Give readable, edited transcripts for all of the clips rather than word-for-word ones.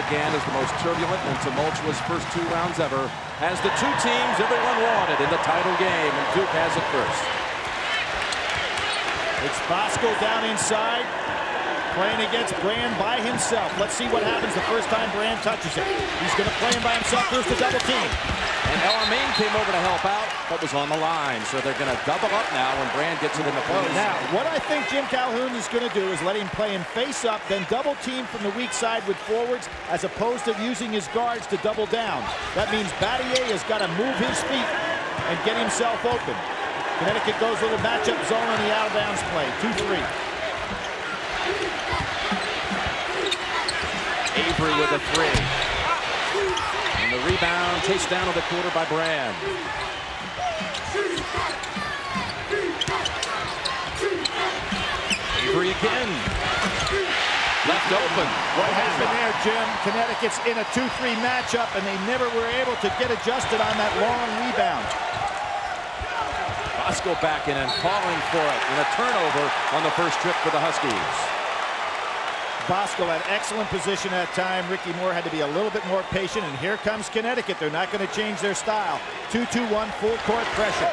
began as the most turbulent and tumultuous first 2 rounds ever, has the 2 teams everyone wanted in the title game, and Duke has it first. It's Bosco down inside, playing against Brand by himself. Let's see what happens the first time Brand touches it. He's going to play him by himself. Here's the double team. And El-Amin came over to help out, but was on the line. So they're going to double up now when Brand gets it in the post. Now, what I think Jim Calhoun is going to do is let him play him face up, then double team from the weak side with forwards, as opposed to using his guards to double down. That means Battier has got to move his feet and get himself open. Connecticut goes with a matchup zone on the out-of-bounds play. 2-3. Avery with a 3. And the rebound chased down to the quarter by Brand. Avery again. Left open. What happened there, Jim? Connecticut's in a 2-3 matchup, and they never were able to get adjusted on that long rebound. Bosco back in and calling for it. And a turnover on the first trip for the Huskies. Bosco had excellent position at time. Ricky Moore had to be a little bit more patient, and here comes Connecticut. They're not going to change their style. 2-2-1 full court pressure.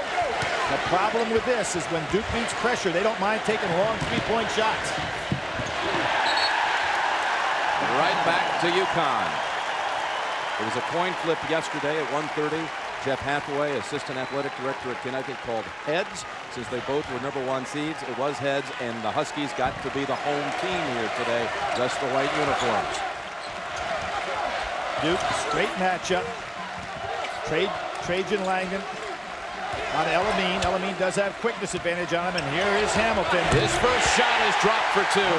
The problem with this is when Duke needs pressure, they don't mind taking long three-point shots. Right back to UConn. There was a coin flip yesterday at 1:30. Jeff Hathaway, assistant athletic director at Connecticut, called heads since they both were #1 seeds. It was heads, and the Huskies got to be the home team here today. Just the white uniforms. Duke, straight matchup. Trajan Langdon on El-Amin. El-Amin does have quickness advantage on him, and here is Hamilton. His first shot is dropped for 2.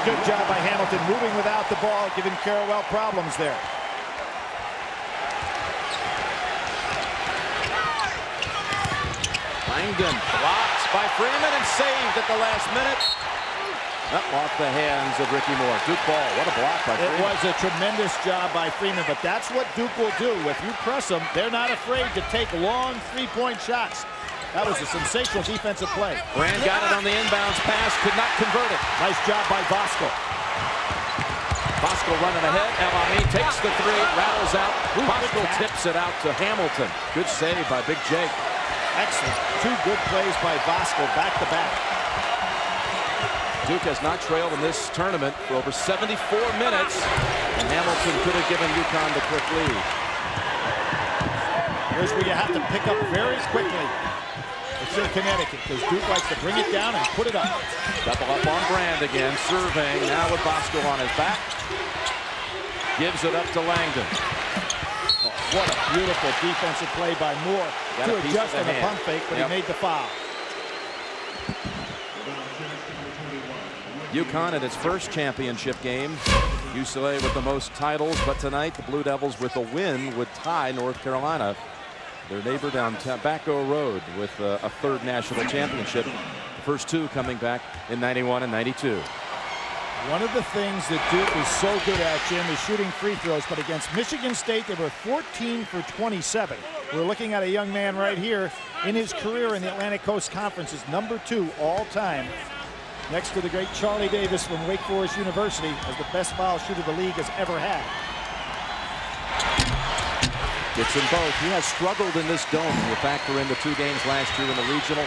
Good job by Hamilton moving without the ball, giving Carrawell problems there. Langdon blocked by Freeman and saved at the last minute. Up off the hands of Ricky Moore. Duke ball. What a block by Freeman. It was a tremendous job by Freeman, but that's what Duke will do. If you press them, they're not afraid to take long three-point shots. That was a sensational defensive play. Brand got it on the inbounds pass, could not convert it. Nice job by Bosco. Bosco running ahead. El-Amin takes the 3, rattles out. Bosco tips it out to Hamilton. Good save by Big Jake. Excellent. 2 good plays by Bosco back-to-back. Duke has not trailed in this tournament for over 74 minutes, and Hamilton could have given UConn the quick lead. Here's where you have to pick up very quickly. It's in Connecticut, because Duke likes to bring it down and put it up. Double up on Brand again, serving now with Bosco on his back. Gives it up to Langdon. Oh, what a beautiful defensive play by Moore to adjust on the pump fake, but he made the foul. UConn at its first championship game. UCLA with the most titles, but tonight the Blue Devils with a win would tie North Carolina, their neighbor down Tobacco Road, with a 3rd national championship. The first 2 coming back in '91 and '92. One of the things that Duke is so good at, Jim, is shooting free throws, but against Michigan State, they were 14 for 27. We're looking at a young man right here in his career in the Atlantic Coast Conference is #2 all-time, next to the great Charlie Davis from Wake Forest University, as the best foul shooter the league has ever had. Gets them both. He has struggled in this dome. You factor in the 2 games last year in the regional,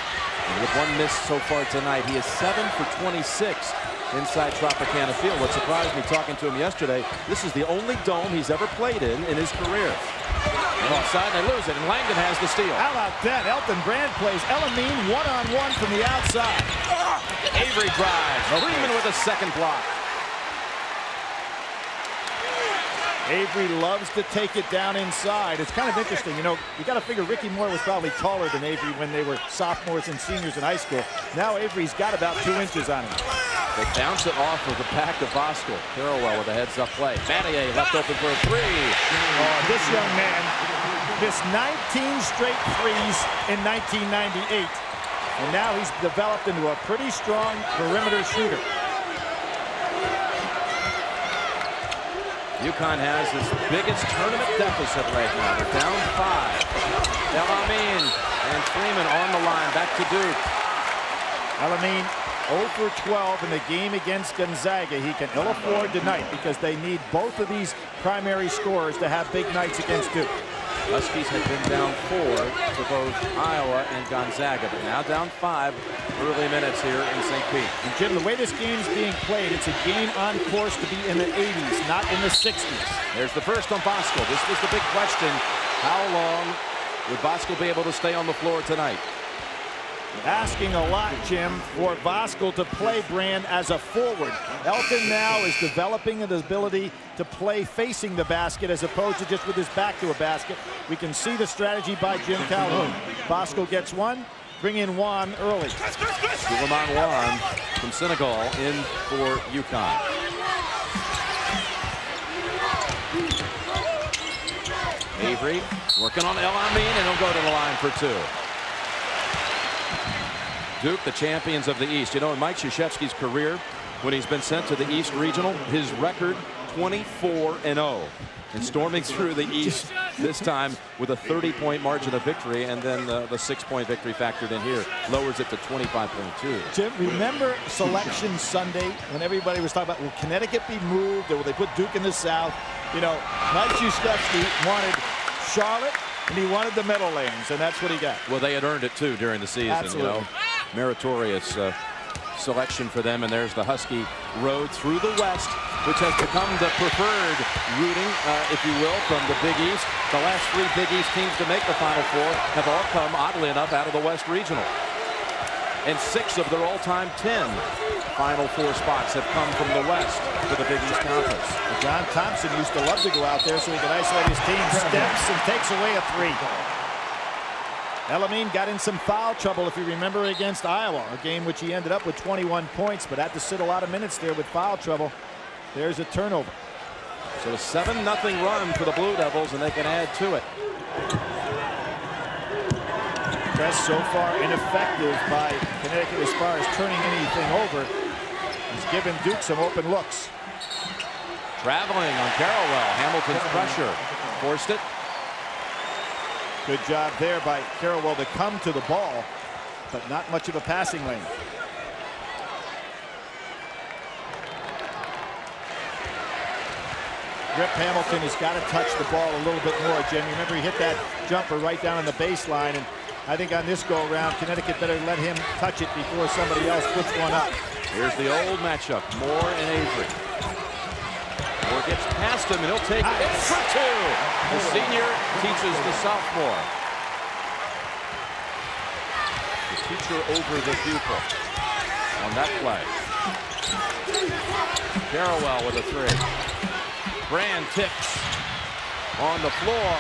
and with 1 miss so far tonight, he is 7 for 26 inside Tropicana Field. What surprised me talking to him yesterday, this is the only dome he's ever played in his career. And outside, they lose it, and Langdon has the steal. How about that? Elton Brand plays El-Amin one-on-one from the outside. Avery drives. Freeman with a 2nd block. Avery loves to take it down inside. It's kind of interesting. You know, you got to figure Ricky Moore was probably taller than Avery when they were sophomores and seniors in high school. Now Avery's got about 2 inches on him. They bounce it off of the back of Bosco. Carrawell with a heads-up play. Battier left open for a 3. Oh, this young man missed 19 straight threes in 1998. And now he's developed into a pretty strong perimeter shooter. UConn has its biggest tournament deficit right now. They're down 5. El-Amin and Freeman on the line. Back to Duke. El-Amin 0 for 12 in the game against Gonzaga. He can ill afford tonight because they need both of these primary scorers to have big nights against Duke. Huskies have been down 4 to both Iowa and Gonzaga, but now down 5 early minutes here in St. Pete. And Jim, the way this game's being played, it's a game on course to be in the 80s, not in the 60s. There's the first on Bosco. This was the big question. How long would Bosco be able to stay on the floor tonight? Asking a lot, Jim, for Voskuhl to play Brand as a forward. Elton now is developing the ability to play facing the basket as opposed to just with his back to a basket. We can see the strategy by Jim Calhoun. Voskuhl gets one, bring in Juan early. Suleiman Juan from Senegal in for UConn. Avery working on El Amin, and he'll go to the line for 2. Duke, the champions of the East. You know, in Mike Krzyzewski's career, when he's been sent to the East Regional, his record 24-0. And storming through the East this time with a 30-point margin of victory, and then the 6-point victory factored in here lowers it to 25.2. Jim, remember Selection Sunday when everybody was talking about, will Connecticut be moved, or will they put Duke in the South? You know, Mike Krzyzewski wanted Charlotte, and he wanted the Meadowlands, and that's what he got. Well, they had earned it too during the season. Absolutely. You know, meritorious selection for them. And there's the Husky road through the West, which has become the preferred routing, if you will, from the Big East. The last 3 Big East teams to make the Final Four have all come, oddly enough, out of the West Regional. And 6 of their all-time 10 Final Four spots have come from the West to the Big East Conference. John Thompson used to love to go out there so he could isolate his team. Steps and takes away a 3. El Amin got in some foul trouble, if you remember, against Iowa, a game which he ended up with 21 points, but had to sit a lot of minutes there with foul trouble. There's a turnover. So a 7-0 run for the Blue Devils, and they can add to it. Press so far ineffective by Connecticut as far as turning anything over. He's given Duke some open looks. Traveling on Carrollwell. Hamilton's pressure forced it. Good job there by Carrollwell to come to the ball, but not much of a passing lane. Rip Hamilton has got to touch the ball a little bit more, Jim. Remember, he hit that jumper right down on the baseline, and I think on this go-around, Connecticut better let him touch it before somebody else puts one up. Here's the old matchup, Moore and Avery. Moore gets past him, and he'll take it for 2. The senior teaches the sophomore. The teacher over the pupil on that play. Carrollwell with a 3. Brand tips on the floor.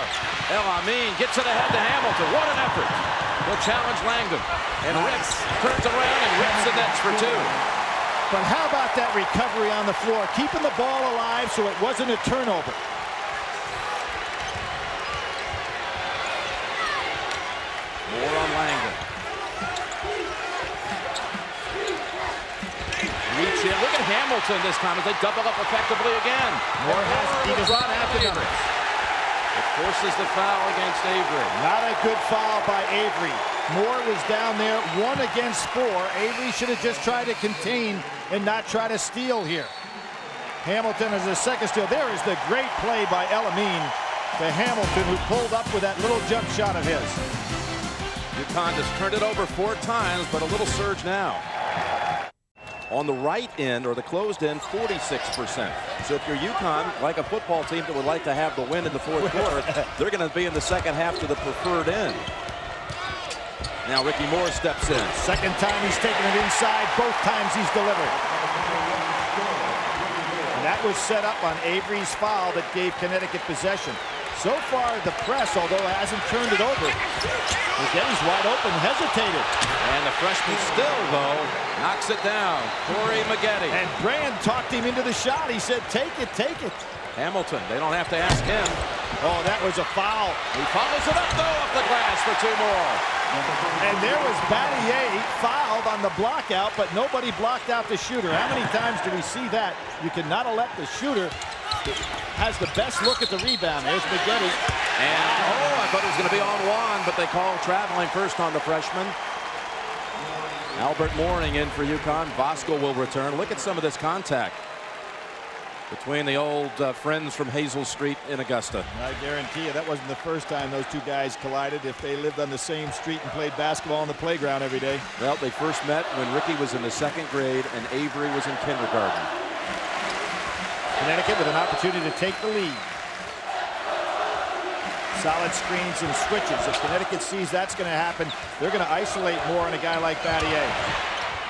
El Amin gets it ahead to Hamilton. What an effort. He'll challenge Langdon. And Rips turns around and rips the nets for 2. But how about that recovery on the floor? Keeping the ball alive so it wasn't a turnover. More on Langdon. Reach in. Look at Hamilton this time as they double up effectively again. Moore has he does not have to Avery. It forces the foul against Avery. Not a good foul by Avery. Moore was down there 1 against 4. Avery should have just tried to contain and not try to steal here. Hamilton is a second steal. There is the great play by El Amin to Hamilton, who pulled up with that little jump shot of his. UConn just turned it over 4 times, but a little surge now. On the right end, or the closed end, 46%. So if you're UConn, like a football team that would like to have the win in the 4th quarter, they're going to be in the second half to the preferred end. Now Ricky Moore steps in. Second time he's taken it inside. Both times he's delivered. And that was set up on Avery's foul that gave Connecticut possession. So far, the press, although it hasn't turned it over, McGetty's wide open, hesitated. And the freshman still, though, knocks it down. Corey McGetty. And Brand talked him into the shot. He said, take it, take it. Hamilton, they don't have to ask him. Oh, that was a foul. He follows it up, though, up the glass for 2 more. And there was Battier fouled on the block out, but nobody blocked out the shooter. How many times do we see that? You cannot let the shooter has the best look at the rebound. There's McGetty. And, I thought it was going to be on Juan, but they call traveling first on the freshman. Albert Mooring in for UConn. Voskuhl will return. Look at some of this contact between the old friends from Hazel Street in Augusta. I guarantee you that wasn't the first time those two guys collided if they lived on the same street and played basketball on the playground every day. Well, they first met when Ricky was in the 2nd grade and Avery was in kindergarten. Connecticut with an opportunity to take the lead. Solid screens and switches. If Connecticut sees that's going to happen, they're going to isolate more on a guy like Battier.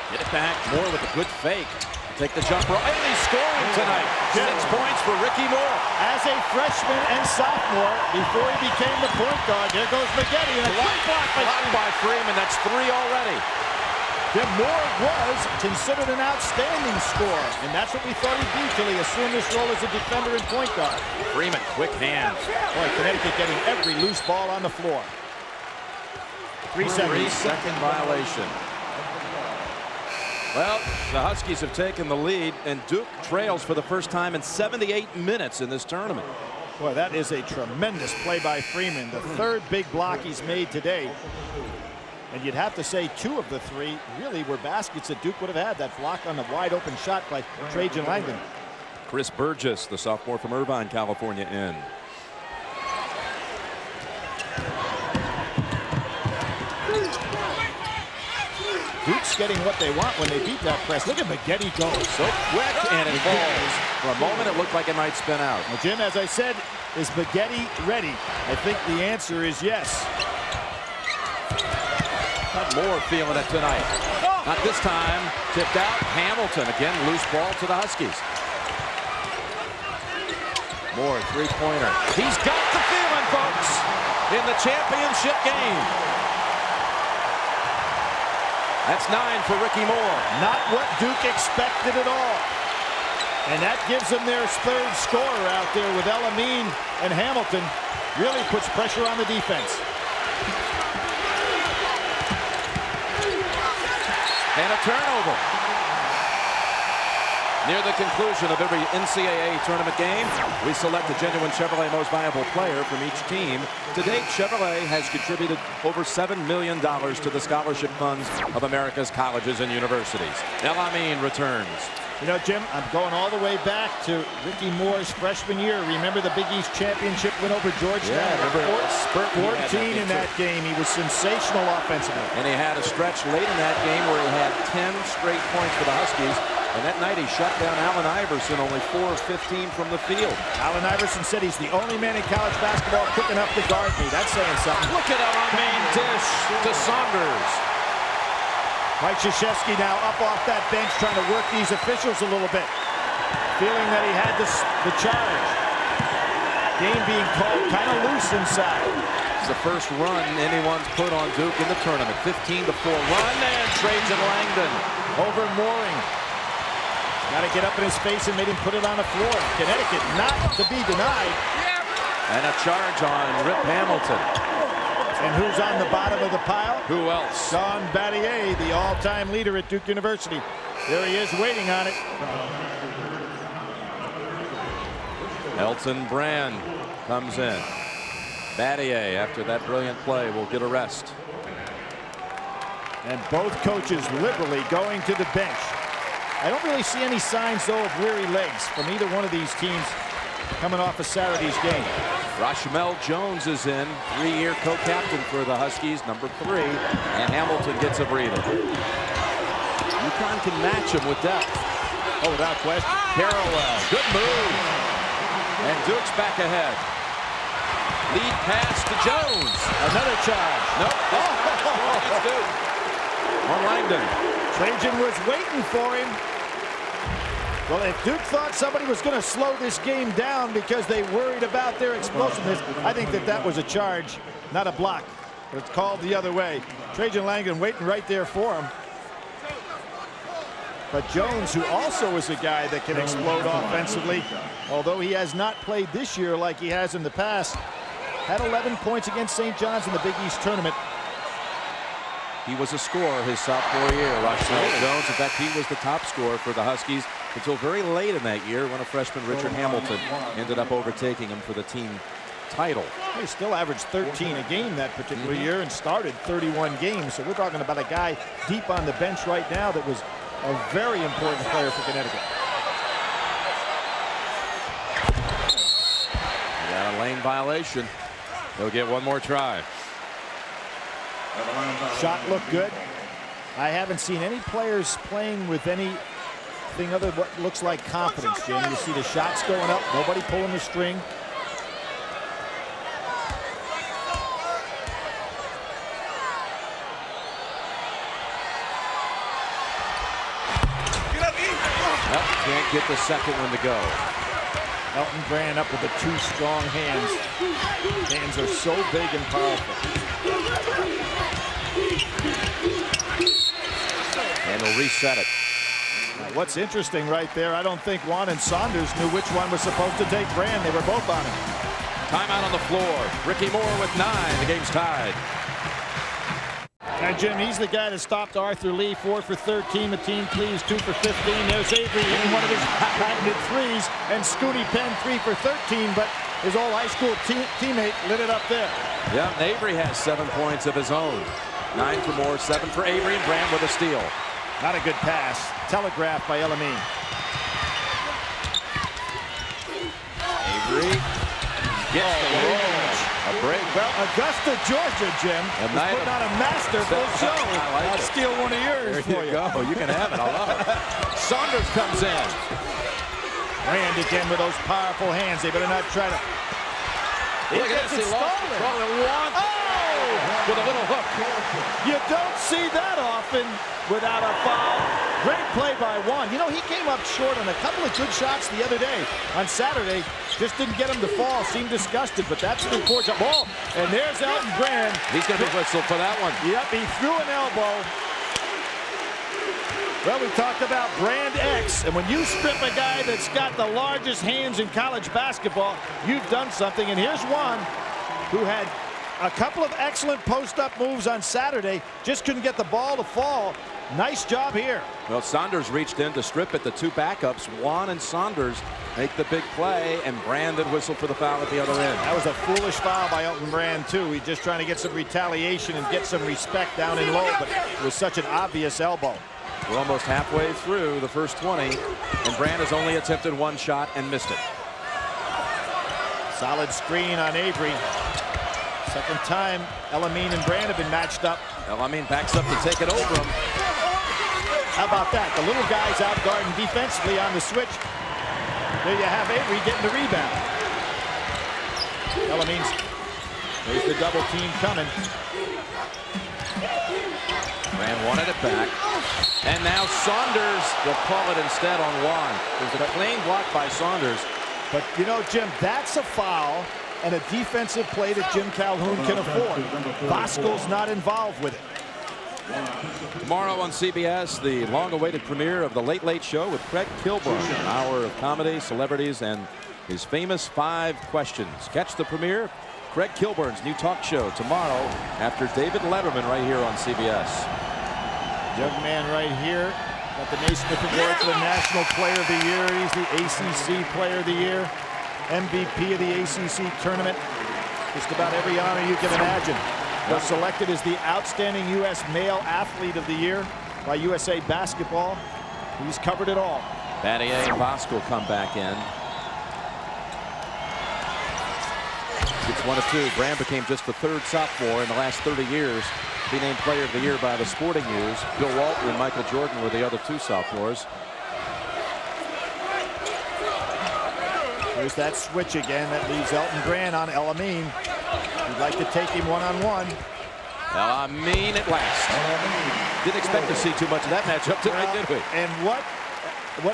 Get it back. Moore with a good fake. Take the jumper. And he's scoring tonight. 6 points for Ricky Moore. As a freshman and sophomore, before he became the point guard, there goes McGetty. And a blocked by Freeman. That's 3 already. Jim Moore was considered an outstanding scorer, and that's what we thought he'd be till he assumed this role as a defender and point guard. Freeman, quick hands. Boy, Connecticut getting every loose ball on the floor. 3 seconds. 3-second violation. Well, the Huskies have taken the lead, and Duke trails for the first time in 78 minutes in this tournament. Boy, that is a tremendous play by Freeman. The 3rd big block he's made today. And you'd have to say 2 of the 3 really were baskets that Duke would have had. That block on the wide open shot by Trajan Langdon. Chris Burgess, the sophomore from Irvine, California, in. Duke's getting what they want when they beat that press. Look at McGetty go. So quick, and it falls. For a moment, it looked like it might spin out. Well, Jim, as I said, is McGetty ready? I think the answer is yes. Moore feeling it tonight. Not this time. Tipped out. Hamilton again. Loose ball to the Huskies. Moore, 3-pointer. He's got the feeling, folks, in the championship game. That's 9 for Ricky Moore. Not what Duke expected at all. And that gives them their 3rd scorer out there with Elamine and Hamilton. Really puts pressure on the defense. And a turnover. Near the conclusion of every NCAA tournament game, we select a genuine Chevrolet Most Valuable Player from each team. To date, Chevrolet has contributed over $7 million to the scholarship funds of America's colleges and universities. Elamine returns. You know, Jim, I'm going all the way back to Ricky Moore's freshman year. Remember the Big East championship win over Georgetown? Yeah, 14 in that game. He was sensational offensively. And he had a stretch late in that game where he had 10 straight points for the Huskies. And that night he shut down Allen Iverson, only 4 of 15 from the field. Allen Iverson said he's the only man in college basketball quick enough to guard me. That's saying something. Look at Elamine dish to Saunders. Mike Krzyzewski now up off that bench trying to work these officials a little bit. Feeling that he had the charge. Game being called kind of loose inside. It's the first run anyone's put on Duke in the tournament. 15-4 run, and Trajan Langdon over Mooring. Got to get up in his face and made him put it on the floor. Connecticut not to be denied. And a charge on Rip Hamilton. And who's on the bottom of the pile? Who else? Don Battier, the all-time leader at Duke University. There he is waiting on it. Elton Brand comes in. Battier, after that brilliant play, will get a rest. And both coaches liberally going to the bench. I don't really see any signs, though, of weary legs from either one of these teams coming off of Saturday's game. Rashmel Jones is in, 3-year co-captain for the Huskies, number 3, and Hamilton gets a breather. UConn can match him with depth. Oh, without question. Carrollwell, good move. And Duke's back ahead. Lead pass to Jones. Another charge. Nope. It's Duke. On Langdon. Trajan was waiting for him. Well, if Duke thought somebody was going to slow this game down because they worried about their explosiveness, I think that was a charge, not a block. But it's called the other way. Trajan Langdon waiting right there for him. But Jones, who also is a guy that can explode offensively, although he has not played this year like he has in the past, had 11 points against St. John's in the Big East tournament. He was a scorer his sophomore year, Rashmel Jones. In fact, he was the top scorer for the Huskies until very late in that year when a freshman, Richard Hamilton, ended up overtaking him for the team title. He still averaged 13 a game that particular year and started 31 games. So we're talking about a guy deep on the bench right now that was a very important player for Connecticut. Got a lane violation. He'll get one more try. Shot looked good. I haven't seen any players playing with anything other than what looks like confidence, Jim. You see the shots going up, nobody pulling the string. Yep, can't get the second one to go. Elton Brand up with the two strong hands. Hands are so big and powerful. And he'll reset it. Now, what's interesting right there, I don't think Juan and Saunders knew which one was supposed to take Brand. They were both on him. Timeout on the floor. Ricky Moore with 9. The game's tied. And Jim, he's the guy that stopped Arthur Lee, 4 for 13. Mateen Cleaves, 2 for 15. There's Avery hitting one of his patented threes. And Scooty Penn, 3 for 13. But his old high school teammate lit it up there. Yeah, Avery has 7 points of his own. 9 for Moore, 7 for Avery, and Brand with a steal. Not a good pass. Telegraphed by Elamine. Avery gets the range. A break. Well, Augusta, Georgia, Jim, is putting on a masterful show. I'll steal one of yours for you. Go. You can have it. I love it. Saunders comes in. Brand again with those powerful hands. They better not try to. He gets it stolen. With a little hook. You don't see that often without a foul. Great play by Juan. You know, he came up short on a couple of good shots the other day. On Saturday, just didn't get him to fall. Seemed disgusted, but that's an important ball. And there's Elton Brand. He's going to be whistled for that one. Yep, he threw an elbow. Well, we talked about Brand X, and when you strip a guy that's got the largest hands in college basketball, you've done something. And here's one who had a couple of excellent post-up moves on Saturday, just couldn't get the ball to fall. Nice job here. Well, Saunders reached in to strip it. The two backups, Juan and Saunders, make the big play, and Brand did whistle for the foul at the other end. That was a foolish foul by Elton Brand, too. He's just trying to get some retaliation and get some respect down in low, but it was such an obvious elbow. We're almost halfway through the first 20, and Brand has only attempted one shot and missed it. Solid screen on Avery. Second time Elamine and Brand have been matched up. Elamine backs up to take it over him. How about that? The little guy's out guarding defensively on the switch. There you have Avery getting the rebound. Elamine's, there's the double team coming. Brand wanted it back. And now Saunders will call it instead on Juan. There's a clean block by Saunders. But, you know, Jim, that's a foul and a defensive play that Jim Calhoun can afford. Bosco's not involved with it. Tomorrow on CBS, the long-awaited premiere of The Late Late Show with Craig Kilborn. An hour of comedy, celebrities, and his famous 5 questions. Catch the premiere, Craig Kilborn's new talk show tomorrow after David Letterman right here on CBS. Young man right here got the Naismith Award for the National Player of the Year. He's the ACC Player of the Year, MVP of the ACC tournament. Just about every honor you can imagine. Was selected as the Outstanding U.S. Male Athlete of the Year by USA Basketball. He's covered it all. Battier and Bosco come back in. Gets 1 of 2. Brand became just the 3rd sophomore in the last 30 years to be named Player of the Year by the Sporting News. Bill Walton and Michael Jordan were the other 2 sophomores. Here's that switch again. That leaves Elton Brand on Elamine. He'd like to take him one-on-one. Elamine at last. Didn't expect to see too much of that matchup tonight, did we? And what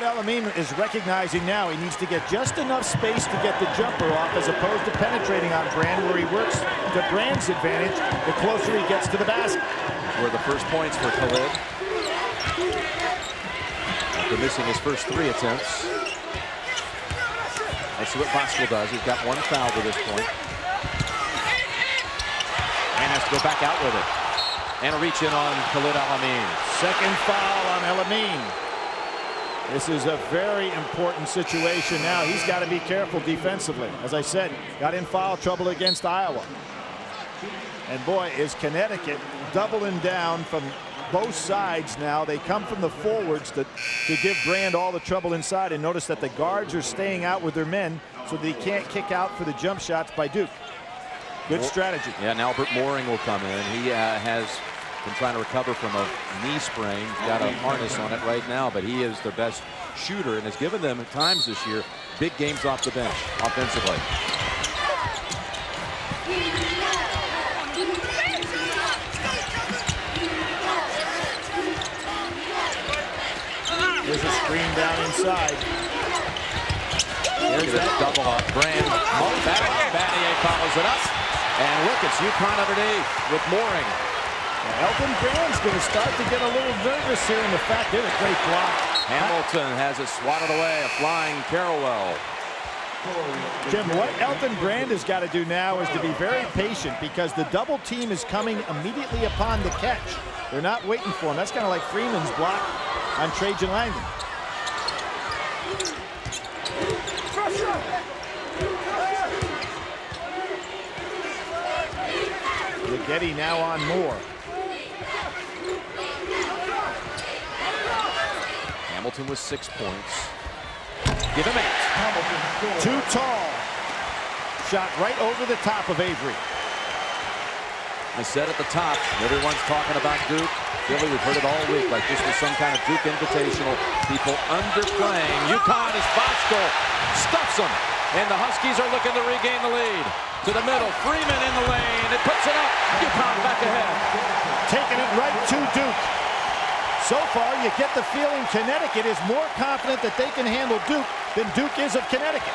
Elamine is recognizing now, he needs to get just enough space to get the jumper off as opposed to penetrating on Brand, where he works to Brand's advantage the closer he gets to the basket. Were the first points for Khalid. After missing his first 3 attempts. Let's see what Bosco does. He's got 1 foul to this point. And has to go back out with it. And a reach in on Khalid Elamine. Second foul on Elamine. This is a very important situation now. He's got to be careful defensively. As I said, got in foul trouble against Iowa. And boy, is Connecticut doubling down from both sides now. They come from the forwards to give Brand all the trouble inside. And notice that the guards are staying out with their men so they can't kick out for the jump shots by Duke. Good strategy. Yeah, and Albert Mooring will come in. He has been trying to recover from a knee sprain. He's got a harness on it right now, but he is the best shooter and has given them at times this year big games off the bench offensively. There's a screen down inside. Here's a double up. Brand. Battier follows it up. And look, it's UConn underneath with Mooring. Elton Brand's going to start to get a little nervous here in the fact there's a great block. Hamilton has it swatted away. A flying Carrawell. Jim, what Elton Brand has got to do now is to be very patient because the double team is coming immediately upon the catch. They're not waiting for him. That's kind of like Freeman's block on Trajan Langdon. Ligeti now on Moore. Hamilton with 6 points. Give him 8. Too tall. Shot right over the top of Avery. I said at the top, everyone's talking about Duke. Billy, we've heard it all week, like this was some kind of Duke Invitational. People underplaying. UConn as Bosco stuffs them. And the Huskies are looking to regain the lead. To the middle, Freeman in the lane. It puts it up. UConn back ahead. Taking it right to Duke. So far, you get the feeling Connecticut is more confident that they can handle Duke than Duke is of Connecticut.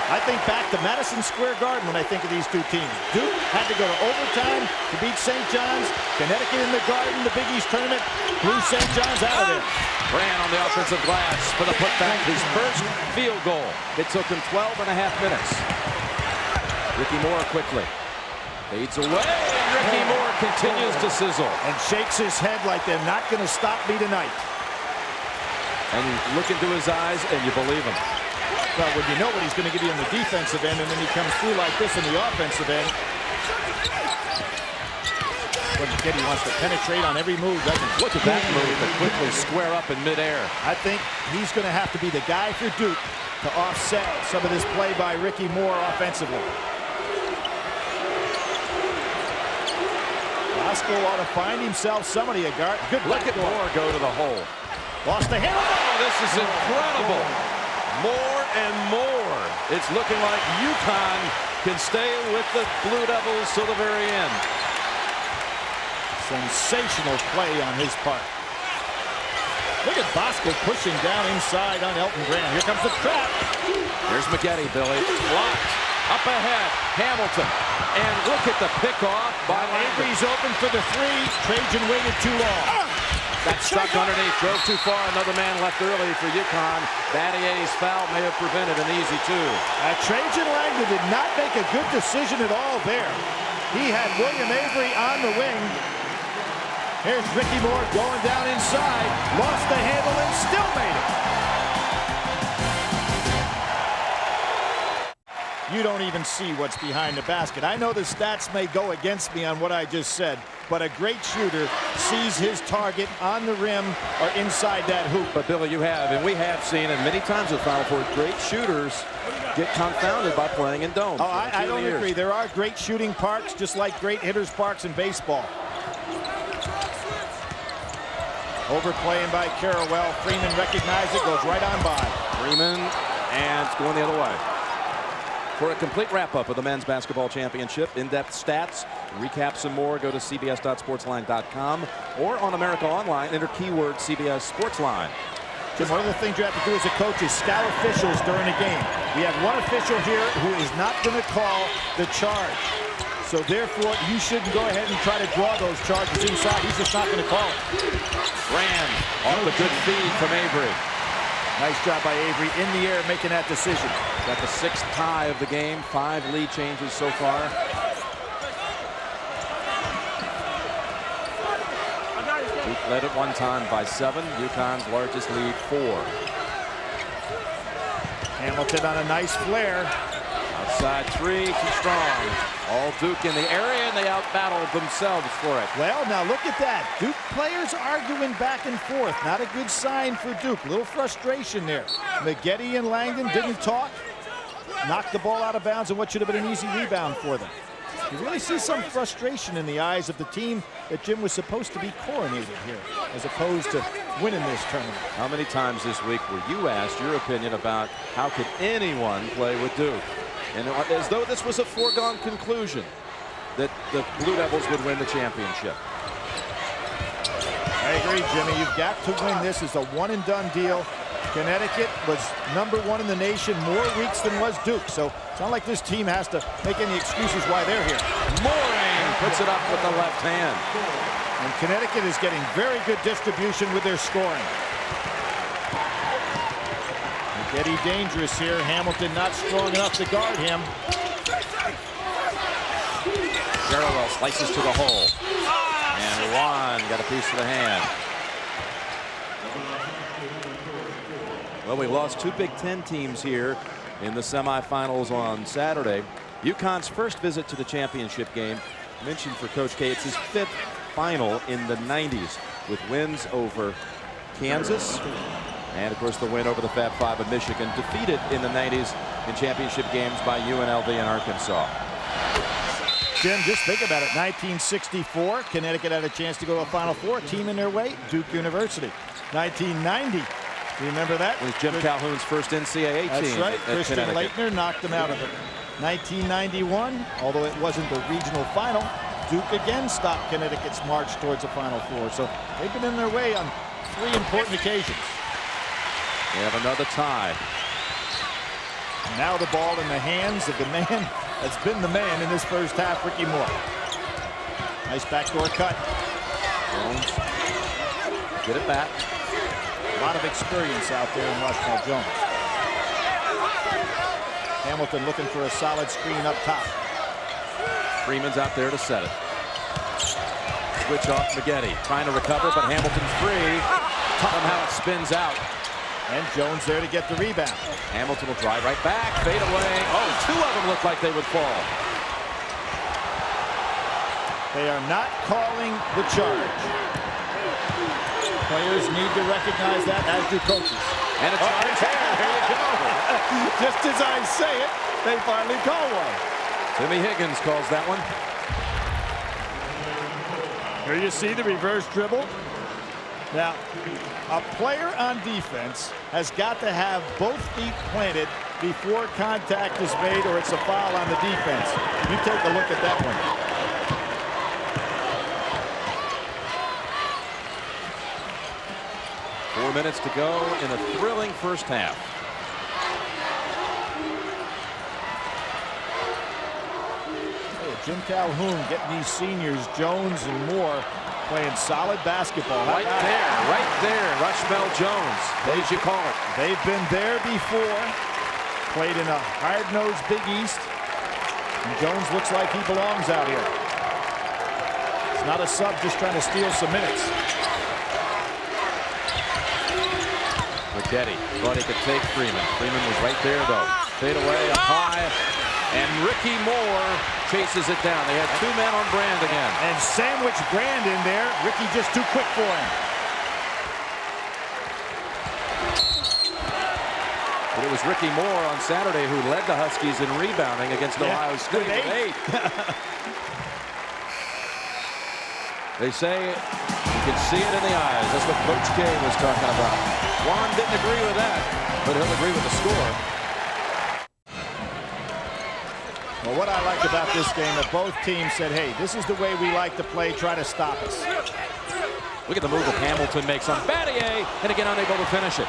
I think back to Madison Square Garden when I think of these two teams. Duke had to go to overtime to beat St. John's. Connecticut in the Garden, the Big East tournament, blew St. John's out of there. Brand on the offensive glass for the putback, his first field goal. It took him 12.5 minutes. Ricky Moore quickly. Fades away, and Ricky Moore continues to sizzle. And shakes his head like they're not going to stop me tonight. And you look into his eyes, and you believe him. Well, when you know what he's going to give you on the defensive end, and then he comes through like this on the offensive end. When Ligeti wants to penetrate on every move, doesn't he? Look at that move to quickly square up in midair. I think he's going to have to be the guy for Duke to offset some of this play by Ricky Moore offensively. Bosco ought to find himself somebody a guard. Good look at Moore go to the hole. Lost the handle. Oh, this is incredible. More and more. It's looking like UConn can stay with the Blue Devils till the very end. Sensational play on his part. Look at Bosco pushing down inside on Elton Brand. Here comes the trap. Here's McGetty, Billy. Blocked. Up ahead. Hamilton. And look at the pickoff by Avery's open for the three. Trajan waited too long. That stuck underneath, drove too far. Another man left early for UConn. Battier's foul may have prevented an easy 2. Trajan Langdon did not make a good decision at all there. He had William Avery on the wing. Here's Ricky Moore going down inside. Lost the handle and still made it. You don't even see what's behind the basket. I know the stats may go against me on what I just said, but a great shooter sees his target on the rim or inside that hoop. But Billy, you have, and we have seen, and many times with Final Four, great shooters get confounded by playing in domes. Oh, I don't agree. There are great shooting parks, just like great hitters parks in baseball. Overplaying by Carrawell. Freeman recognized it, goes right on by. Freeman, and it's going the other way. For a complete wrap-up of the men's basketball championship, in-depth stats, recaps and more, go to cbs.sportsline.com or on America Online, enter keyword CBS Sportsline. Jim, one of the things you have to do as a coach is scout officials during a game. We have one official here who is not going to call the charge. So therefore, you shouldn't go ahead and try to draw those charges inside. He's just not going to call it. Brand off a good feed from Avery. Nice job by Avery in the air making that decision. Got the 6th tie of the game. 5 lead changes so far. Duke led at one time by 7. UConn's largest lead 4. Hamilton on a nice flare. Outside 3, too strong. All Duke in the area, and they out-battled themselves for it. Well, now look at that. Duke players arguing back and forth. Not a good sign for Duke. A little frustration there. Maggette and Langdon didn't talk. Knocked the ball out of bounds in what should have been an easy rebound for them. You really see some frustration in the eyes of the team that Jim was supposed to be coronated here, as opposed to winning this tournament. How many times this week were you asked your opinion about how could anyone play with Duke? And as though this was a foregone conclusion that the Blue Devils would win the championship. I agree, Jimmy. You've got to win this. It's a one-and-done deal. Connecticut was #1 in the nation more weeks than was Duke. So it's not like this team has to make any excuses why they're here. Moring puts it up with the left hand. And Connecticut is getting very good distribution with their scoring. Maggette dangerous here. Hamilton not strong enough to guard him. Garrowell slices to the hole. And Juan got a piece of the hand. Well, we lost 2 Big Ten teams here in the semifinals on Saturday. UConn's first visit to the championship game, mentioned for Coach K, it's his 5th final in the 90s, with wins over Kansas and, of course, the win over the Fab Five of Michigan, defeated in the 90s in championship games by UNLV and Arkansas. Jim, just think about it. 1964, Connecticut had a chance to go to a Final Four. Team in their way, Duke University. 1990. Remember that? It was Jim Calhoun's first NCAA team. That's right. Christian Connecticut. Laettner knocked them out of it. 1991, although it wasn't the regional final, Duke again stopped Connecticut's march towards the Final Four. So they've been in their way on 3 important occasions. We have another tie. Now the ball in the hands of the man that's been the man in this first half, Ricky Moore. Nice backdoor cut. Jones. Get it back. A lot of experience out there in Rushmore Jones. Hamilton looking for a solid screen up top. Freeman's out there to set it. Switch off Maggette. Trying to recover, but Hamilton's free. Somehow it spins out. And Jones there to get the rebound. Hamilton will drive right back. Fade away. Oh, 2 of them look like they would fall. They are not calling the charge. Players need to recognize that, as do coaches. And a charge here. There you go. Just as I say it, they finally call one. Timmy Higgins calls that one. Here you see the reverse dribble. Now, a player on defense has got to have both feet planted before contact is made, or it's a foul on the defense. You take a look at that one. Four minutes to go in a thrilling first half. Oh, Jim Calhoun getting these seniors, Jones and Moore, playing solid basketball. Right there, Rushmell Jones, as you call it. They've been there before, played in a hard-nosed Big East, and Jones looks like he belongs out here. It's not a sub just trying to steal some minutes. Maggette thought he could take Freeman. Freeman was right there, though. Fade away, up high, and Ricky Moore chases it down. They had 2 men on Brand again. And sandwich Brand in there. Ricky just too quick for him. But it was Ricky Moore on Saturday who led the Huskies in rebounding against Ohio State with 8. They say you can see it in the eyes. That's what Coach K was talking about. Juan didn't agree with that, but he'll agree with the score. Well, what I liked about this game, that both teams said, hey, this is the way we like to play, try to stop us. Look at the move that Hamilton makes on Battier, and again unable to finish it.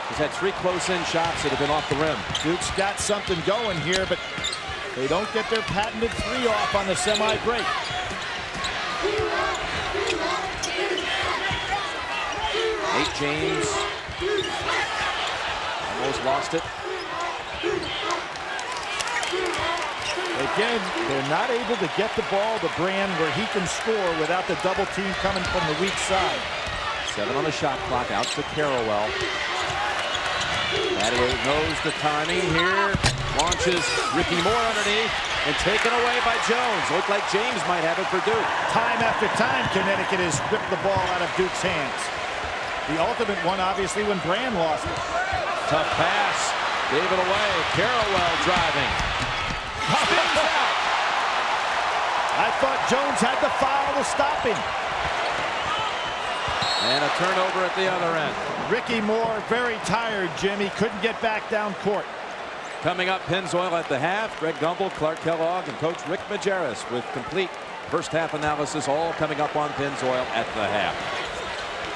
He's had 3 close-in shots that have been off the rim. Duke's got something going here, but they don't get their patented 3 off on the semi-break. Nate James almost lost it. Again, they're not able to get the ball to Brand where he can score without the double team coming from the weak side. 7 on the shot clock. Out to Carrawell. Battier knows the timing here. Launches Ricky Moore underneath and taken away by Jones. Looked like James might have it for Duke. Time after time, Connecticut has ripped the ball out of Duke's hands. The ultimate one, obviously, when Brand lost it. Tough pass. Gave it away. Carrawell driving. Spins out. I thought Jones had the foul to stop him. And a turnover at the other end. Ricky Moore, very tired, Jim. He couldn't get back down court. Coming up, Pennzoil at the half. Greg Gumbel, Clark Kellogg, and Coach Rick Majerus with complete first half analysis, all coming up on Pennzoil at the half.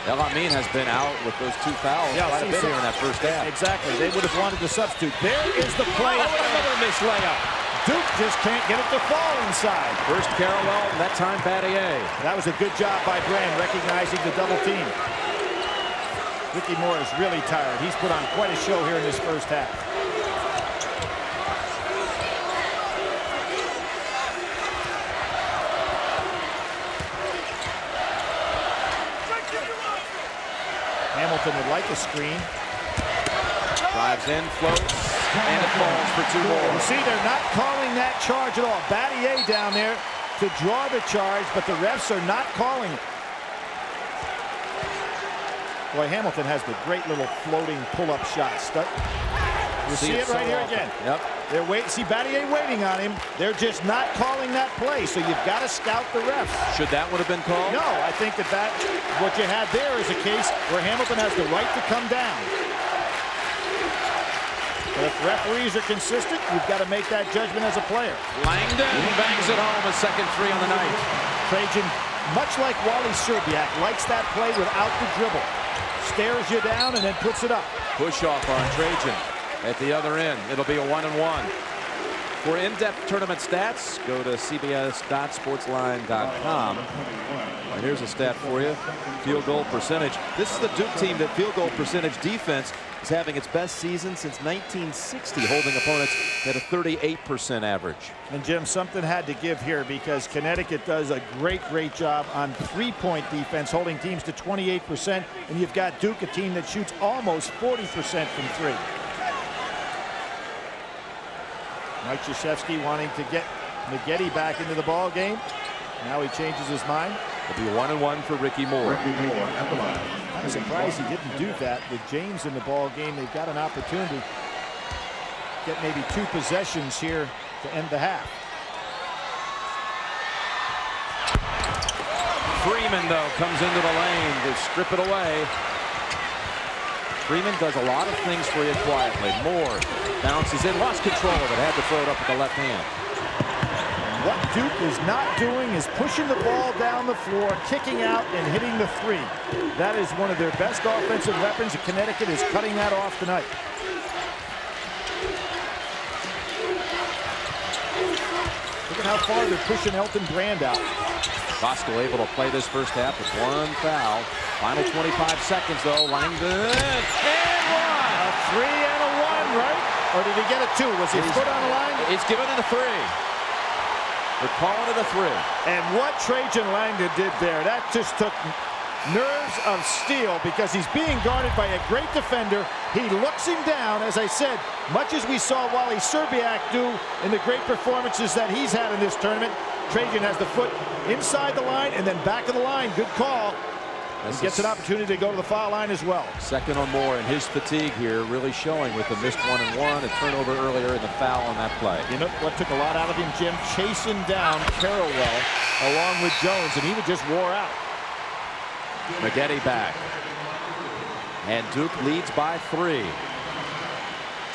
El Amin has been out with those 2 fouls quite a bit here in that first half. Exactly. They would have wanted to substitute. There is the play. Oh, another missed layup. Duke just can't get it to fall inside. First Carrawell, and that time Battier. That was a good job by Brand recognizing the double team. Ricky Moore is really tired. He's put on quite a show here in this first half. Hamilton would like a screen. Drives in, floats, and it falls for 2 more. You see, they're not calling that charge at all. Battier down there to draw the charge, but the refs are not calling it. Boy, Hamilton has the great little floating pull-up shot. You see it right here again. Yep. They're waiting. See Battier waiting on him. They're just not calling that play. So you've got to scout the refs. Should that would have been called? No, I think that what you had there is a case where Hamilton has the right to come down. But if referees are consistent, you've got to make that judgment as a player. Langdon bangs it home, a second 3 on the night. Trajan, much like Wally Serbiak, likes that play without the dribble. Stares you down and then puts it up. Push off on Trajan. At the other end, it'll be a 1-and-1. For in-depth tournament stats, go to cbs.sportsline.com. And here's a stat for you. Field goal percentage. This is the Duke team that field goal percentage defense is having its best season since 1960, holding opponents at a 38% average. And Jim, something had to give here because Connecticut does a great job on three-point defense, holding teams to 28%. And you've got Duke, a team that shoots almost 40% from 3. Mike Krzyzewski wanting to get Maggette back into the ball game. Now he changes his mind. It'll be 1-and-1 for Ricky Moore. I'm surprised he didn't do that with James in the ball game. They've got an opportunity to get maybe 2 possessions here to end the half. Freeman, though, comes into the lane to strip it away. Freeman does a lot of things for you quietly. Moore bounces in, lost control of it, had to throw it up with the left hand. What Duke is not doing is pushing the ball down the floor, kicking out and hitting the 3. That is one of their best offensive weapons, and Connecticut is cutting that off tonight. Look at how far they're pushing Elton Brand out. Bosco able to play this first half with 1 foul. Final 25 seconds, though. Langdon, and 1. A 3 and a 1, right? Or did he get a 2? Was his foot on the line? He's given it a 3. They're calling it a 3. And what Trajan Langdon did there, that just took nerves of steel because he's being guarded by a great defender. He looks him down, as I said, much as we saw Wally Serbiak do in the great performances that he's had in this tournament. Trajan has the foot inside the line and then back of the line. Good call. He gets an opportunity to go to the foul line as well. Second or more, and his fatigue here really showing with the missed 1-and-1, a turnover earlier, and the foul on that play. You know what took a lot out of him, Jim? Chasing down Carrawell along with Jones, and he would just wore out. Maggette back. And Duke leads by 3.